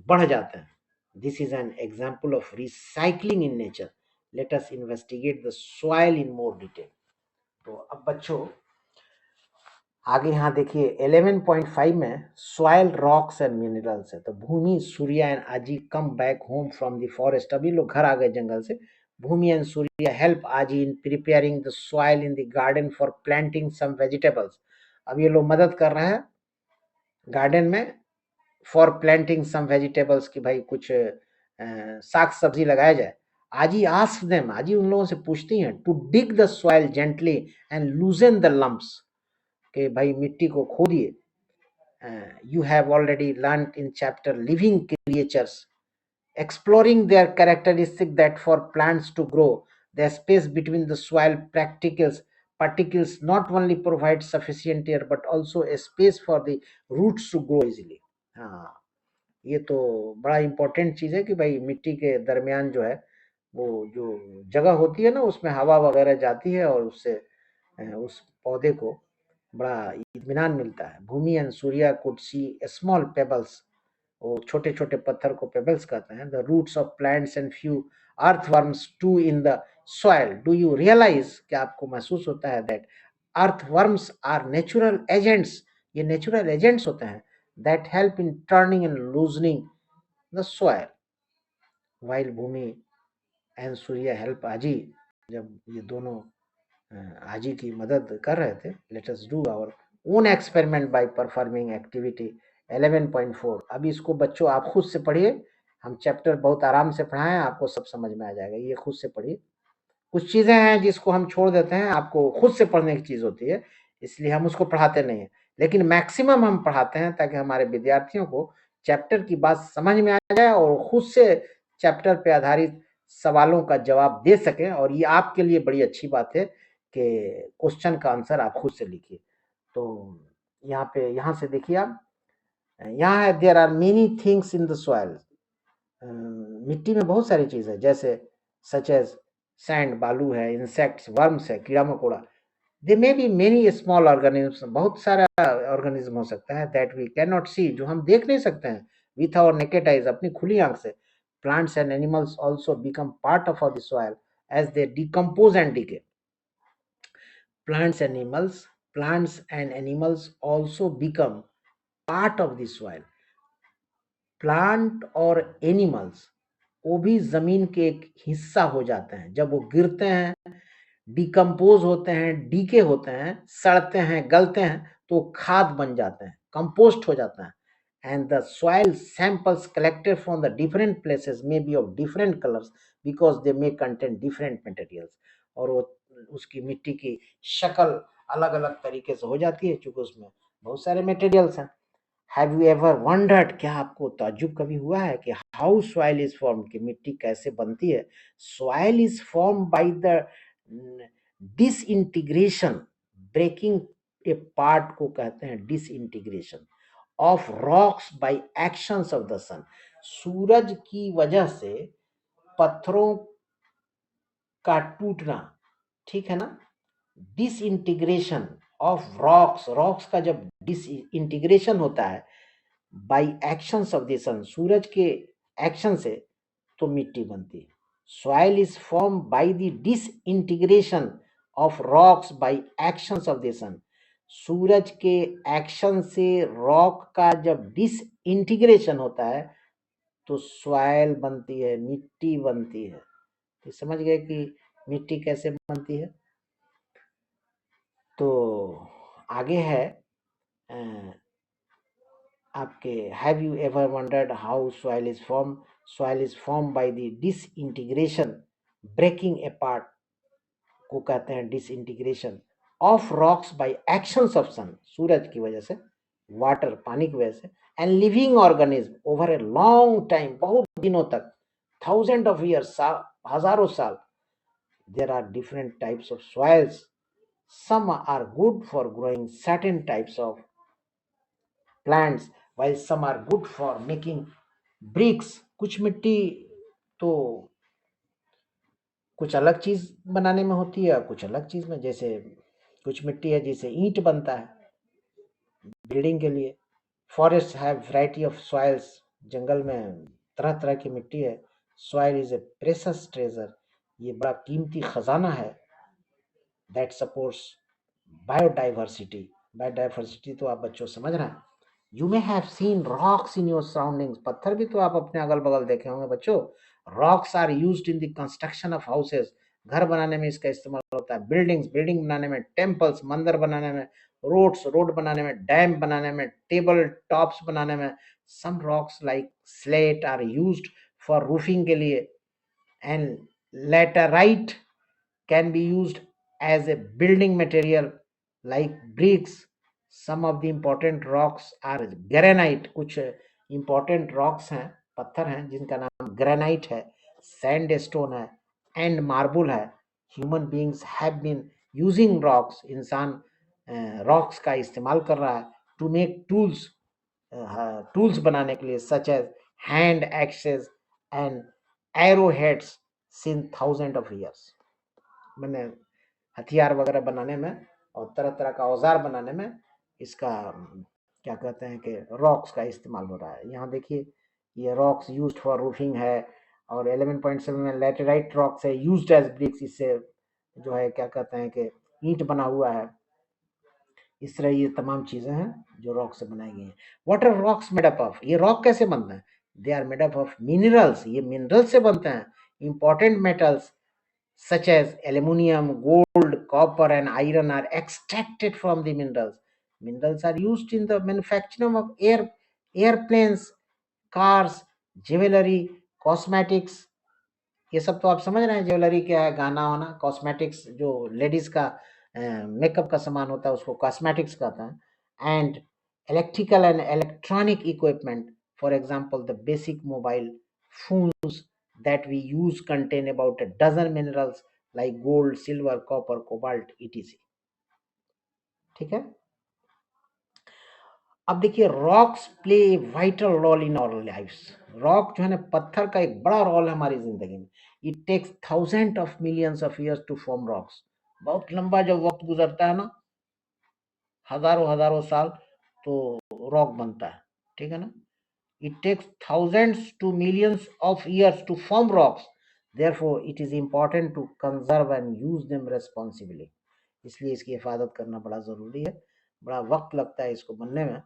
बढ़ जाते हैं। This is an example of recycling in nature. Let us investigate the soil in more detail. तो अब बच्चों आगे यहाँ देखिए 11.5 में सॉइल रॉक्स एंड मिनरल्स है। तो भूमि, सूर्या एंड आजी come back home from the forest, अभी लोग घर आ गए जंगल से। भूमि and Surya help Aaji in preparing the soil in the garden for planting some vegetables. अब ये लोग मदद कर रहे हैं गार्डन में फॉर प्लांटिंग सम वेजिटेबल्स, कि भाई कुछ साग सब्जी लगाया जाए। आजी आस्क देम, आजी उन लोगों से पूछती हैं, to dig the soil gently and loosen the lumps, कि भाई मिट्टी को खोदिए। You have already learn in chapter living creatures exploring their characteristic that for plants to grow, the space between the soil particles not only provide sufficient air but also a space for the roots to grow easily. हाँ, ये तो बड़ा important चीज़ है कि भाई मिट्टी के दरमियान जो है वो जो जगह होती है ना, उसमें हवा वगैरह जाती है और उससे उस पौधे को बड़ा इत्मीनान मिलता है। Bhumi and Surya could see small pebbles, वो छोटे छोटे पत्थर को पेबल्स कहते हैं। The roots of plants and few earthworms too in the soil. Do you realise, क्या आपको महसूस होता है that earthworms are natural agents, ये नेचुरल एजेंट्स होते हैं, that help in turning and loosening the soil, while Bhumi and Surya help Aaji, जब ये दोनों आजी की मदद कर रहे थे। Let us do our own experiment by performing activity 11.4। अब इसको बच्चों आप खुद से पढ़िए, हम चैप्टर बहुत आराम से पढ़ाएं, आपको सब समझ में आ जाएगा। ये खुद से पढ़िए। कुछ चीजें हैं जिसको हम छोड़ देते हैं, आपको खुद से पढ़ने की चीज होती है, इसलिए हम उसको पढ़ाते नहीं है, लेकिन मैक्सिमम हम पढ़ाते हैं ताकि हमारे विद्यार्थियों को चैप्टर की बात समझ में आ जाए और खुद से चैप्टर पे आधारित सवालों का जवाब दे सकें। और ये आपके लिए बड़ी अच्छी बात है के क्वेश्चन का आंसर आप खुद से लिखिए। तो यहाँ से देखिए आप, यहाँ है there are many things in the soil. मिट्टी में बहुत सारी चीज है, जैसे सच एज सैंड, बालू है, इंसेक्ट्स, वर्म्स है, कीड़ा मकोड़ा। They may be many small organism, बहुत सारा ऑर्गेनिज्म हो सकता है, that we can not see, जो हम देख नहीं सकते हैं विथ आवर नेकेड आइज, अपनी खुली आंख से। Plants and animals also become part of the soil as they decompose and decay. plants and animals also become part of the soil. Plant और एनिमल्स वो भी जमीन के एक हिस्सा हो जाते हैं जब वो गिरते हैं, डिकम्पोज होते हैं, डीके होते हैं, सड़ते हैं, गलते हैं, तो खाद बन जाते हैं, कंपोस्ट हो जाता है। And the soil samples collected from the different places may be of different colours because they may contain different materials. और वो उसकी मिट्टी की शक्ल अलग अलग तरीके से हो जाती है क्योंकि उसमें बहुत सारे मटेरियल्स हैं। हैव यू एवर वंडर्ड, क्या आपको ताज्जुब कभी हुआ है कि हाउ सॉइल इज फॉर्म, कि मिट्टी कैसे बनती है? Soil is form by the disintegration, breaking a part को कहते हैं disintegration, of rocks by actions of the sun. सूरज की वजह से पत्थरों का टूटना, ठीक है ना? डिसइंटीग्रेशन ऑफ रॉक्स, रॉक्स का जब डिसइंटीग्रेशन होता है by actions of the sun, सूरज के एक्शन से, तो मिट्टी बनती है। Soil is form by the disintegration of rocks by actions of the sun. सूरज के एक्शन से रॉक का जब डिसइंटीग्रेशन होता है तो सॉइल बनती है, मिट्टी बनती है। तो समझ गए कि मिट्टी कैसे बनती है। तो आगे है आपके, have you ever wondered how soil is form? Soil is form by the disintegration, breaking apart को कहते हैं disintegration, of rocks by actions of sun, सूरज की वजह से, वाटर पानी की वजह से, and living organism over a long time, बहुत दिनों तक, थाउजेंड ऑफ ईयर्स, हजारों साल। There are different types of soils, some are good for growing certain types of plants while some are good for making bricks। कुछ मिट्टी तो कुछ अलग चीज बनाने में होती है, कुछ अलग चीज में, जैसे कुछ मिट्टी है जिसे ईंट बनता है बिल्डिंग के लिए। Forest have variety of soils, जंगल में तरह तरह की मिट्टी है। Soil is a precious treasure, ये बड़ा कीमती खजाना है। दैट सपोर्ट्स बायोडाइवर्सिटी, बायोडाइवर्सिटी तो आप बच्चों समझ रहे हैं। You may have seen rocks in your surroundings, पत्थर भी तो आप अपने अगल बगल देखे होंगे बच्चों। Rocks are used in the construction of houses, घर बनाने में इसका इस्तेमाल होता है। बिल्डिंग्स, बिल्डिंग बनाने में। टेम्पल्स, मंदिर बनाने में। रोड्स, रोड बनाने में। डैम बनाने में। टेबल टॉप्स बनाने में। Some rocks like slate are used for roofing के लिए, and laterite can be used as a building material like bricks. Some of the important rocks are granite, कुछ important rocks हैं, पत्थर हैं जिनका नाम ग्रेनाइट है, सैंडस्टोन है, एंड मार्बल है। Human beings have been using rocks, इंसान रॉक्स का इस्तेमाल कर रहा है टू मेक टूल्स, टूल्स बनाने के लिए, such as hand axes and arrow heads since thousand of years. मैंने हथियार वगैरह बनाने में और तरह तरह का औजार बनाने में इसका क्या कहते हैं कि रॉक्स का इस्तेमाल हो रहा है। यहाँ देखिए ये रॉक्स यूज्ड फॉर रूफिंग है, और 11.7 में लैटेराइट रॉक्स है यूज्ड एज ब्रिक्स, इससे जो है क्या कहते हैं कि ईंट बना हुआ है। इस तरह ये तमाम चीजें हैं जो रॉक से बनाई गई हैं। What are rocks made up of? ये रॉक कैसे बनते हैं? They are made up of minerals, ये मिनरल से बनते हैं। Important metals such as aluminum, gold, copper and iron are extracted from the minerals. Minerals are used in the manufacturing of airplanes, cars, jewelry, cosmetics। ये सब तो आप समझ रहे हैं, ज्वेलरी क्या है, गाना वाना। कॉस्मेटिक्स जो लेडीज का मेकअप का सामान होता है उसको कॉस्मेटिक्स कहते हैं। And electrical and electronic equipment, for example the basic mobile phones that we use contain about a dozen minerals like gold, silver, copper, cobalt, etc. ठीक है। अब देखिए rocks play a vital role in our lives. Rock जो है ना, पत्थर का एक बड़ा रोल है हमारी जिंदगी में। It takes thousand of millions of years to form rocks. बहुत लंबा जब वक्त गुजरता है ना, हजारों हजारों साल, तो रॉक बनता है। ठीक है ना। It takes thousands to millions of years to form rocks, therefore it is important to conserve and use them responsibly. इसलिए इसकी हिफाजत करना बड़ा जरूरी है। बड़ा वक्त लगता है इसको बनने में,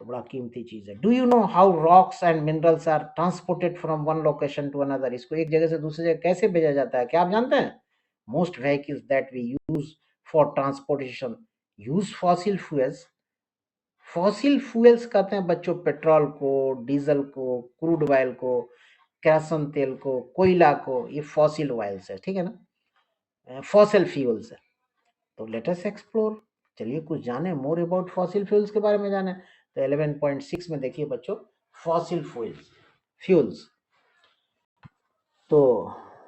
तो बड़ा कीमती चीज है। Do you know how rocks and minerals are transported from one location to another? इसको एक जगह से दूसरी जगह कैसे भेजा जाता है, क्या आप जानते हैं? Most vehicles that we use for transportation use fossil fuels. Fossil fuels कहते हैं बच्चों पेट्रोल को, डीजल को, क्रूड ऑयल को, कैसन तेल को, कोयला को, ये फॉसिल ऑयल्स है। ठीक है ना, फॉसिल फ्यूल्स है। तो लेट अस एक्सप्लोर, चलिए कुछ जाने मोर अबाउट फॉसिल फ्यूल्स के बारे में जाने। तो 11.6 में देखिए बच्चों, फॉसिल फ्यूल्स फ्यूल्स। तो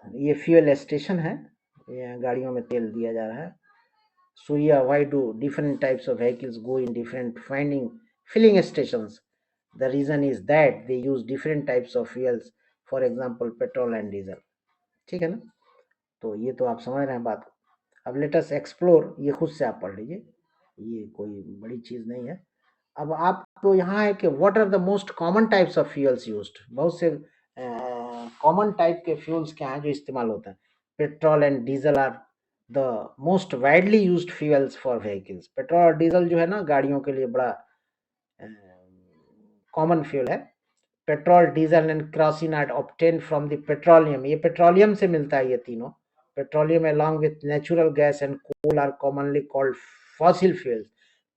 ये फ्यूल स्टेशन है, ये गाड़ियों में तेल दिया जा रहा है। So yeah, why do different types of vehicles go in different finding filling stations? The reason is that they use different types of fuels, for example petrol and diesel. ठीक है ना। तो ये तो आप समझ रहे हैं बात को। अब लेट अस एक्सप्लोर, ये खुद से आप पढ़ लीजिए, ये कोई बड़ी चीज नहीं है। अब आपको यहाँ है कि what are the most common types of fuels used. बहुत से कॉमन टाइप के फ्यूल्स क्या हैं जो इस्तेमाल होते हैं। Petrol and diesel are the most widely used fuels for vehicles. Petrol और डीजल जो है ना, गाड़ियों के लिए बड़ा कॉमन फ्यूल है। Petrol, diesel and kerosene are obtain from the petroleum. ये पेट्रोलियम से मिलता है ये तीनों। Petroleum along with natural gas and coal are commonly called fossil fuels।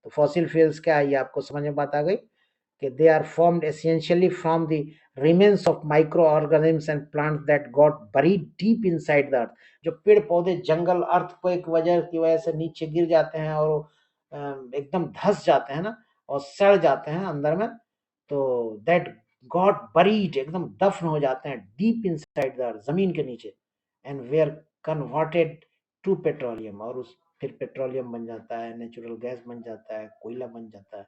तो fossil fuels क्या है, ये आपको समझ में बात आ गई कि they are formed essentially from the remains of microorganisms and plants that got buried deep inside the earth। जो पेड़ पौधे जंगल अर्थक्वेक की वजह से नीचे गिर जाते हैं और एकदम धस जाते हैं ना, और सड़ जाते हैं अंदर में, तो दैट गॉट बरीड, एकदम दफन हो जाते हैं डीप इनसाइड द अर्थ, जमीन के नीचे, and were converted to petroleum. और उस फिर पेट्रोलियम बन जाता है, नेचुरल गैस बन जाता है, कोयला बन जाता है।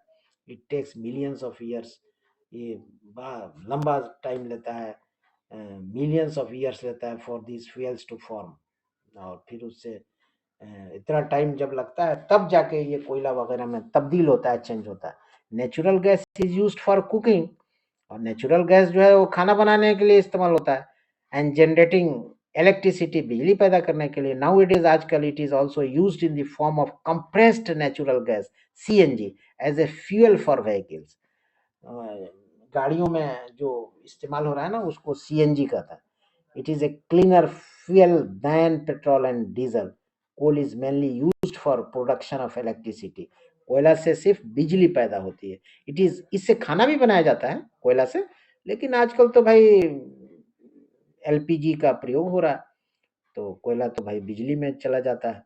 It takes millions of years, ये बड़ा लंबा टाइम लेता है, मिलियंस ऑफ ईयर्स लेता है for this fuels to form. और फिर उससे इतना टाइम जब लगता है तब जाके ये कोयला वगैरह में तब्दील होता है, चेंज होता है। Natural gas is used for cooking, और नेचुरल गैस जो है वो खाना बनाने के लिए इस्तेमाल होता है, एंड जनरेटिंग इलेक्ट्रिसिटी, बिजली पैदा करने के लिए। नाउ इट इज, आजकल it is also used in the form of compressed natural gas CNG as a fuel for vehicles. गाड़ियों में जो इस्तेमाल हो रहा है ना, उसको सीएनजी कहता है। It is a cleaner fuel than petrol and diesel. Coal is mainly used for production of electricity. कोयला से सिर्फ बिजली पैदा होती है। इट इज, इससे खाना भी बनाया जाता है कोयला से, लेकिन आजकल तो भाई एलपीजी का प्रयोग हो रहा है, तो कोयला तो भाई बिजली में चला जाता है।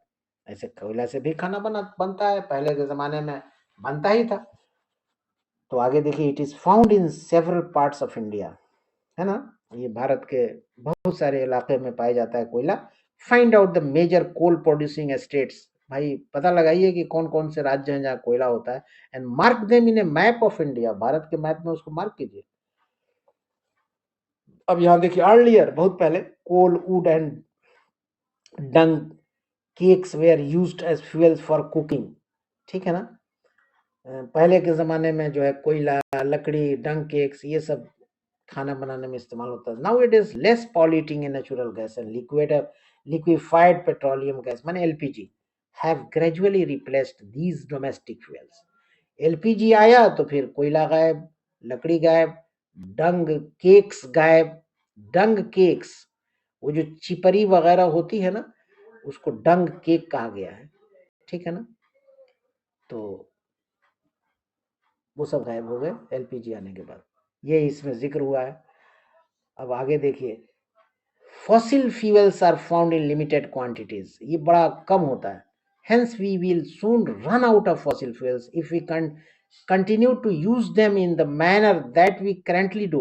ऐसे कोयला से भी खाना बनता है, पहले के जमाने में बनता ही था। तो आगे देखिए, it is found in several parts of India, है ना। ये भारत के बहुत सारे इलाके में पाया जाता है कोयला। Find out the major coal producing states. भाई पता लगाइए कि कौन कौन से राज्य हैं जहाँ कोयला होता है, and mark them in A map of India. भारत के मैप में उसको मार्क कीजिए। अब यहाँ देखिए, अर्लियर, बहुत पहले, coal, wood and dung cakes were used as fuels for cooking. ठीक है ना। पहले के ज़माने में जो है कोयला, लकड़ी, डंग केक्स, ये सब खाना बनाने में इस्तेमाल होता है। Now it is less polluting in natural gas and liquefied petroleum gas माने LPG have gradually replaced these domestic fuels. LPG आया तो फिर कोयला गायब, लकड़ी गायब, डंग केक्स गायब। डंग केक्स, वो जो चिपरी वगैरह होती है ना, उसको डंग केक कहा गया है। ठीक है ना। तो वो सब गायब हो गए एलपीजी आने के बाद, ये इसमें जिक्र हुआ है। अब आगे देखिए, fossil fuels are found in limited quantities, ये बड़ा कम होता है। Hence we will soon run out of fossil fuels if we can continue to use them in the manner that we currently do.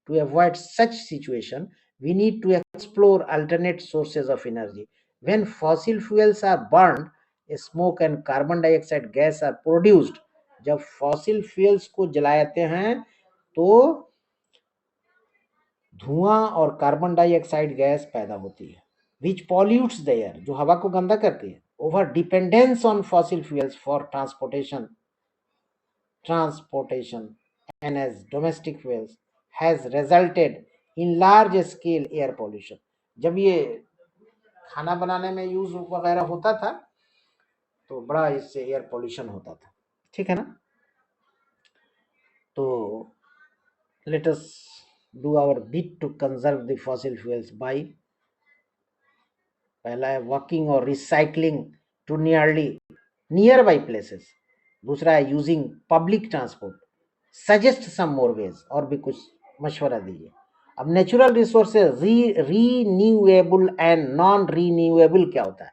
To avoid such situation, we need to explore alternate sources of energy। When fossil fuels are burned, smoke and carbon dioxide gas are produced. जब fossil fuels को जलाते हैं तो धुआं और carbon dioxide gas पैदा होती है, which pollutes the air, जो हवा को गंदा करती है. Over dependence on fossil fuels for transportation and as domestic fuels has resulted in large scale air pollution. जब ये खाना बनाने में यूज वगैरह होता था तो बड़ा इससे एयर पोल्यूशन होता था. ठीक है ना. तो let us do our bit to conserve the fossil fuels by पहला है वॉकिंग और recycling to nearby places. दूसरा है using public transport. Suggest some more ways, और भी कुछ मशवरा दीजिए. अब natural resources renewable and non renewable क्या होता है?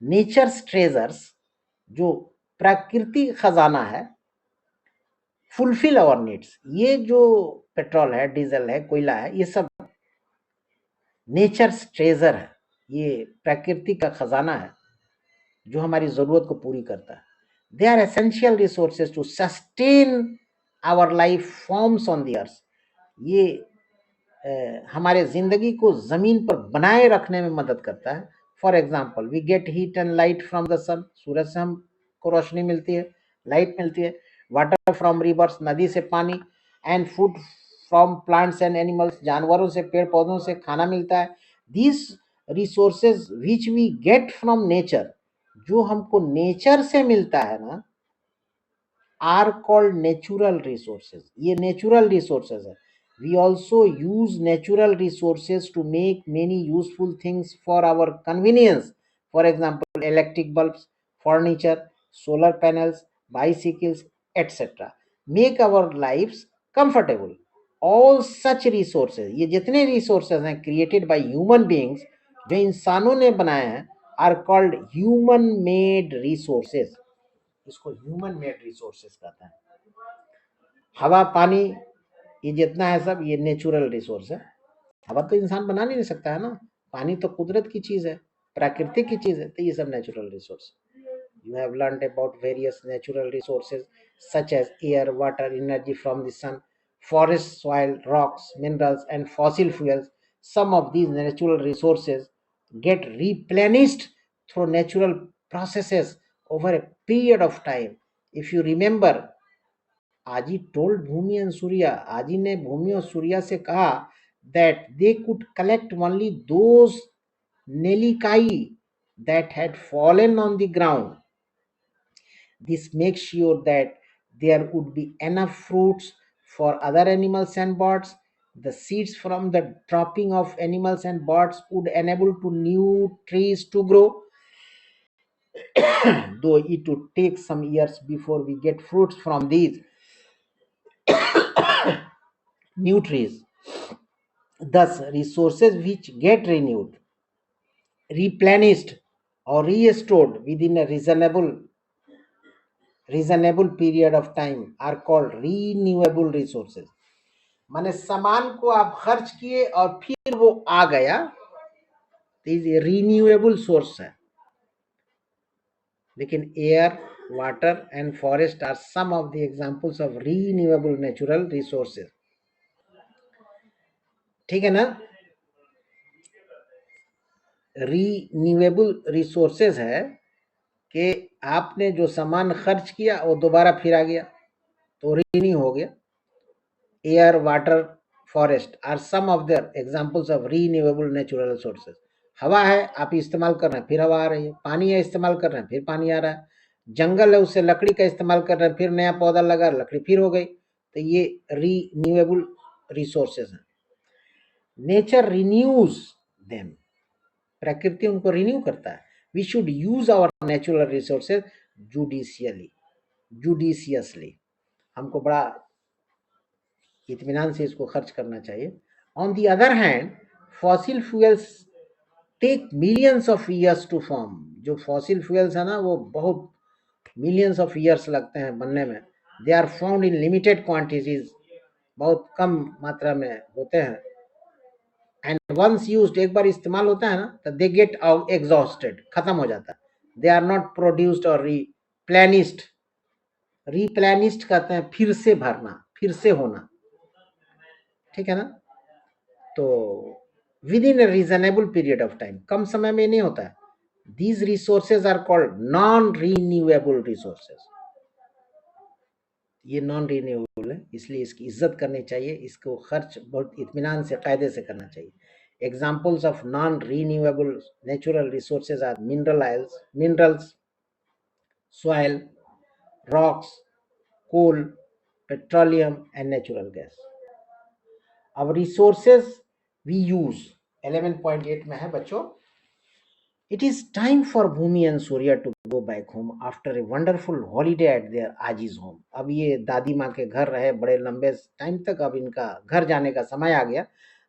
नेचर्स ट्रेजर्स, जो प्राकृतिक खजाना है, फुलफिल आवर नीड्स. ये जो पेट्रोल है, डीजल है, कोयला है, ये सब नेचर्स ट्रेजर है. ये प्रकृति का खजाना है जो हमारी जरूरत को पूरी करता है. They are essential resources to sustain our life forms on the earth. ये हमारे जिंदगी को जमीन पर बनाए रखने में मदद करता है. For example, we get heat and light from the sun. सूरज से हमको रोशनी मिलती है, लाइट मिलती है. वाटर फ्रॉम रिवर्स, नदी से पानी. And food from plants and animals, जानवरों से, पेड़ पौधों से खाना मिलता है. This resources which we get from nature, जो हमको नेचर से मिलता है ना, आर कॉल्ड नेचुरल रिसोर्सेज. ये नेचुरल रिसोर्सेज है. We also use natural resources to make many useful things for our convenience. For example, electric bulbs, furniture, solar panels, bicycles, etc. Make our lives comfortable. All such resources, ये जितने resources हैं created by human beings, जो इंसानों ने बनाए हैं, are called human made resources. इसको human made resources कहते हैं. हवा, पानी, ये जितना है सब ये नेचुरल रिसोर्स है. हवा तो इंसान बना नहीं सकता है ना. पानी तो कुदरत की चीज है, प्राकृतिक की चीज है. तो ये सब natural resource. You have learned about various natural resources such as air, water, energy from the sun, forest, soil, rocks, minerals and fossil fuels. Some of these natural resources get replenished through natural processes over a period of time. If you remember, Aji told Bhumi and Surya, Aji ने भूमि और सूर्या से कहा that they could collect only those nelikai that had fallen on the ground. This makes sure that there would be enough fruits for other animals and birds. The seeds from the dropping of animals and birds would enable to new trees to grow. Though it would take some years before we get fruits from these new trees. Thus, resources which get renewed, replenished, or restored within a reasonable period of time are called renewable resources. माने सामान को आप खर्च किए और फिर वो आ गया, तो ये रिन्यूएबल सोर्स है. लेकिन air, water and forest are some of the examples of renewable natural resources. ठीक है ना. रिन्यूएबल रिसोर्सेज है कि आपने जो सामान खर्च किया वो दोबारा फिर आ गया, तो रिन्यू हो गया. Air, water, forest are some of their examples of renewable natural resources. हवा है, आप इस्तेमाल कर रहे हैं, फिर हवा आ रही है. पानी है, इस्तेमाल कर रहे हैं, फिर पानी आ रहा है. जंगल है, उससे लकड़ी का इस्तेमाल कर रहे हैं, फिर नया पौधा लगा, लकड़ी फिर हो गई. तो ये रिन्यूएबल रिसोर्सेज हैं. नेचर रिन्यूज देम, प्रकृति उनको रिन्यू करता है. We should use our natural resources judiciously. हमको बड़ा इत्मीनान से इसको खर्च करना चाहिए. On the other hand, fossil fuels take millions of years to form. जो फॉसिल फ्यूल्स है ना, वो बहुत मिलियंस ऑफ ईयर्स लगते हैं बनने में. They are found in limited quantities, बहुत कम मात्रा में होते हैं. एंड वंस यूज्ड, एक बार इस्तेमाल होता है ना, तो दे गेट एग्जॉस्टेड, खत्म हो जाता है, दे आर नॉट प्रोड्यूस्ड और रिप्लेनिस्ड। रिप्लेनिस्ड कहते हैं फिर से भरना, फिर से होना, ठीक है ना। तो within a reasonable period of time, कम समय में नहीं होता है। These resources are called non renewable resources. ये नॉन रीन्यूएबल है, इसलिए इसकी इज्जत करनी चाहिए, इसको खर्च बहुत इत्मीनान से कायदे से करना चाहिए। Examples of non renewable natural resources are minerals, soil, rocks, coal, petroleum and natural gas. Our resources we use 11.8 में है बच्चों। It is time for Bhumi and Surya to go back home after a wonderful holiday at their Aji's home. अब ये दादी माँ के घर रहे बड़े लंबे टाइम तक, अब इनका घर जाने का समय आ गया।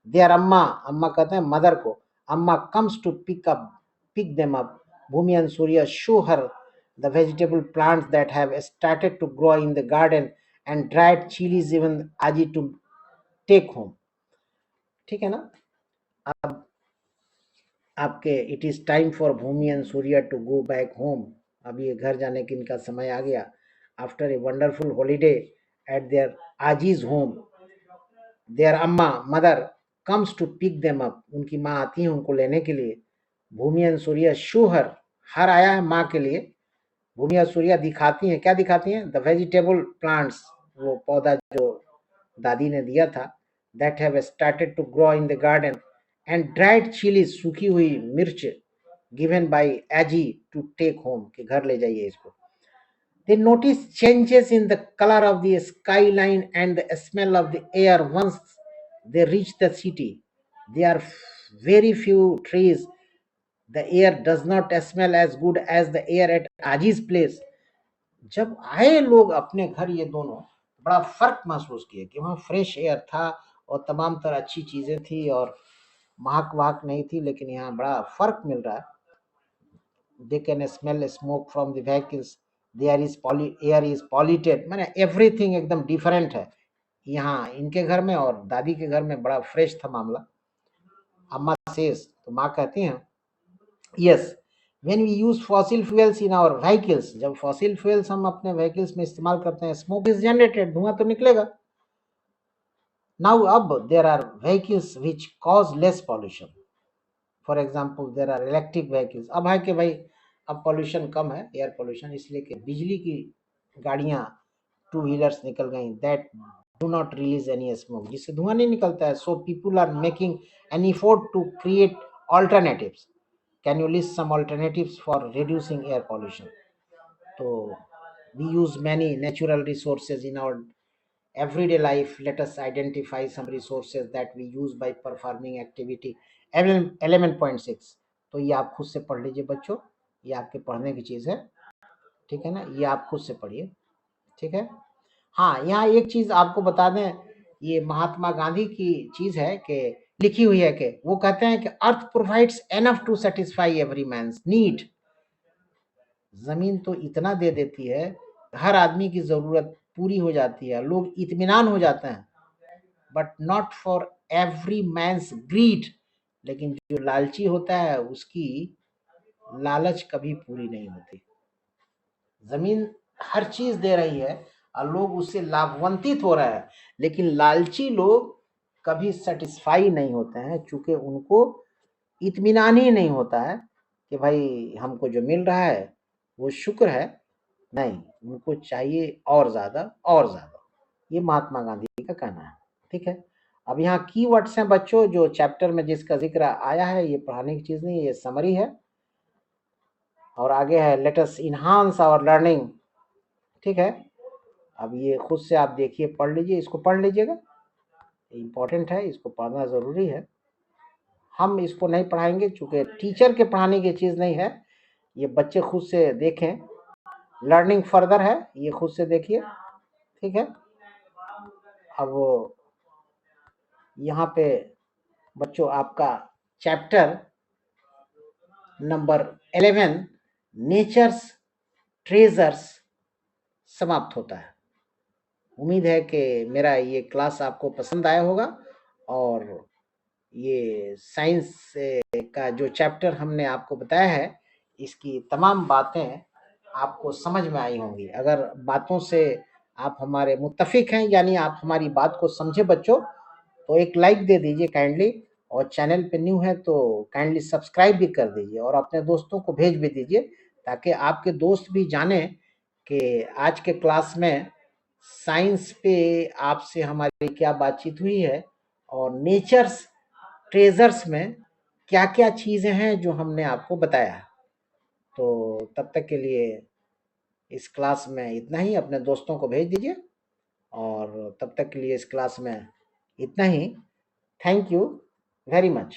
Their अम्मा, अम्मा कहते हैं मदर को, अम्मा comes to pick them up. Bhumi and Surya show her the vegetable plants that have started to grow in the garden and dried chilies even Aji to take home. ठीक है ना। अब आपके it is time for Bhoomi and Surya to go back home, अब ये घर जाने की इनका समय आ गया। After a wonderful holiday at their aaji's home, their amma mother comes to pick them up, उनकी माँ आती है उनको लेने के लिए। भूमि एंड सूर्य शो हर आया है माँ के लिए। भूमि और सूर्य दिखाती हैं, क्या दिखाती हैं? द वेजिटेबल प्लांट्स, वो पौधा जो दादी ने दिया था, that have started to grow in the garden, and dried chillies, सूखी हुई मिर्च, given by Aaji to take home, के घर ले जाइए इसको। They notice changes in the color of the skyline and the smell of the air once they reach the city. There are very few trees. The air does not smell as good as the air at Aji's place. जब आए लोग अपने घर, ये दोनों बड़ा फर्क महसूस किए कि वहाँ फ्रेश एयर था और तमाम तरह अच्छी चीजें थी और महक वहक नहीं थी, लेकिन यहाँ बड़ा फर्क मिल रहा है। They can smell smoke from the vehicles. Air is polluted, माने everything एकदम different है यहाँ इनके घर में, और दादी के घर में बड़ा फ्रेश था मामला। अम्मा सेज, तो माँ कहती हैं, yes when we use fossil fuels in our vehicles, जब fossil fuels हम अपने vehicles में इस्तेमाल करते हैं, smoke is generated, धुआं तो निकलेगा। Now अब there are vehicles which cause less pollution. For example there are electric vehicles, अब है कि भाई अब पॉल्यूशन कम है, एयर पॉल्यूशन, इसलिए कि बिजली की गाड़ियां, टू व्हीलर्स निकल गई, that do not release any smoke, जिससे धुआं नहीं निकलता है। So people are making an effort to create alternatives. Can you list some alternatives for reducing air pollution? तो we use many natural resources in our everyday life. Let us identify some resources that we use by performing activity. 11.6, तो ये आप खुद से पढ़ लीजिए बच्चों, ये आपके पढ़ने की चीज है, ठीक है ना, ये आप खुद से पढ़िए, ठीक है। हाँ, यहाँ एक चीज आपको बता दें, ये महात्मा गांधी की चीज है कि लिखी हुई है कि वो कहते हैं कि earth provides enough to satisfy every man's need. जमीन तो इतना दे देती है, हर आदमी की जरूरत पूरी हो जाती है, लोग इत्मीनान हो जाते हैं, but not for every man's greed. लेकिन जो लालची होता है उसकी लालच कभी पूरी नहीं होती। जमीन हर चीज दे रही है और लोग उससे लाभान्वित हो रहे हैं, लेकिन लालची लोग कभी सेटिस्फाई नहीं होते हैं, चूंकि उनको इत्मीनान ही नहीं होता है कि भाई हमको जो मिल रहा है वो शुक्र है, नहीं, उनको चाहिए और ज्यादा और ज्यादा। ये महात्मा गांधी का कहना है, ठीक है। अब यहाँ की वर्ड्स हैं बच्चों, जो चैप्टर में जिसका जिक्र आया है, ये पढ़ाने की चीज नहीं है, ये समरी है। और आगे है let us enhance our learning, ठीक है। अब ये खुद से आप देखिए, पढ़ लीजिए, इसको पढ़ लीजिएगा, इंपॉर्टेंट है, इसको पढ़ना जरूरी है। हम इसको नहीं पढ़ाएंगे चूंकि टीचर के पढ़ाने की चीज नहीं है, ये बच्चे खुद से देखें, लर्निंग फर्दर है, ये खुद से देखिए, ठीक है। अब यहाँ पे बच्चों आपका चैप्टर नंबर 11 नेचर्स ट्रेजर्स समाप्त होता है। उम्मीद है कि मेरा ये क्लास आपको पसंद आया होगा और ये साइंस का जो चैप्टर हमने आपको बताया है, इसकी तमाम बातें आपको समझ में आई होंगी। अगर बातों से आप हमारे मुत्तफिक हैं, यानी आप हमारी बात को समझे बच्चों, तो एक लाइक दे दीजिए काइंडली, और चैनल पे न्यू है तो काइंडली सब्सक्राइब भी कर दीजिए और अपने दोस्तों को भेज भी दीजिए, ताकि आपके दोस्त भी जाने कि आज के क्लास में साइंस पे आपसे हमारी क्या बातचीत हुई है और नेचर्स ट्रेजर्स में क्या क्या चीज़ें हैं जो हमने आपको बताया है। तो तब तक के लिए इस क्लास में इतना ही, अपने दोस्तों को भेज दीजिए, और तब तक के लिए इस क्लास में इतना ही। Thank you very much.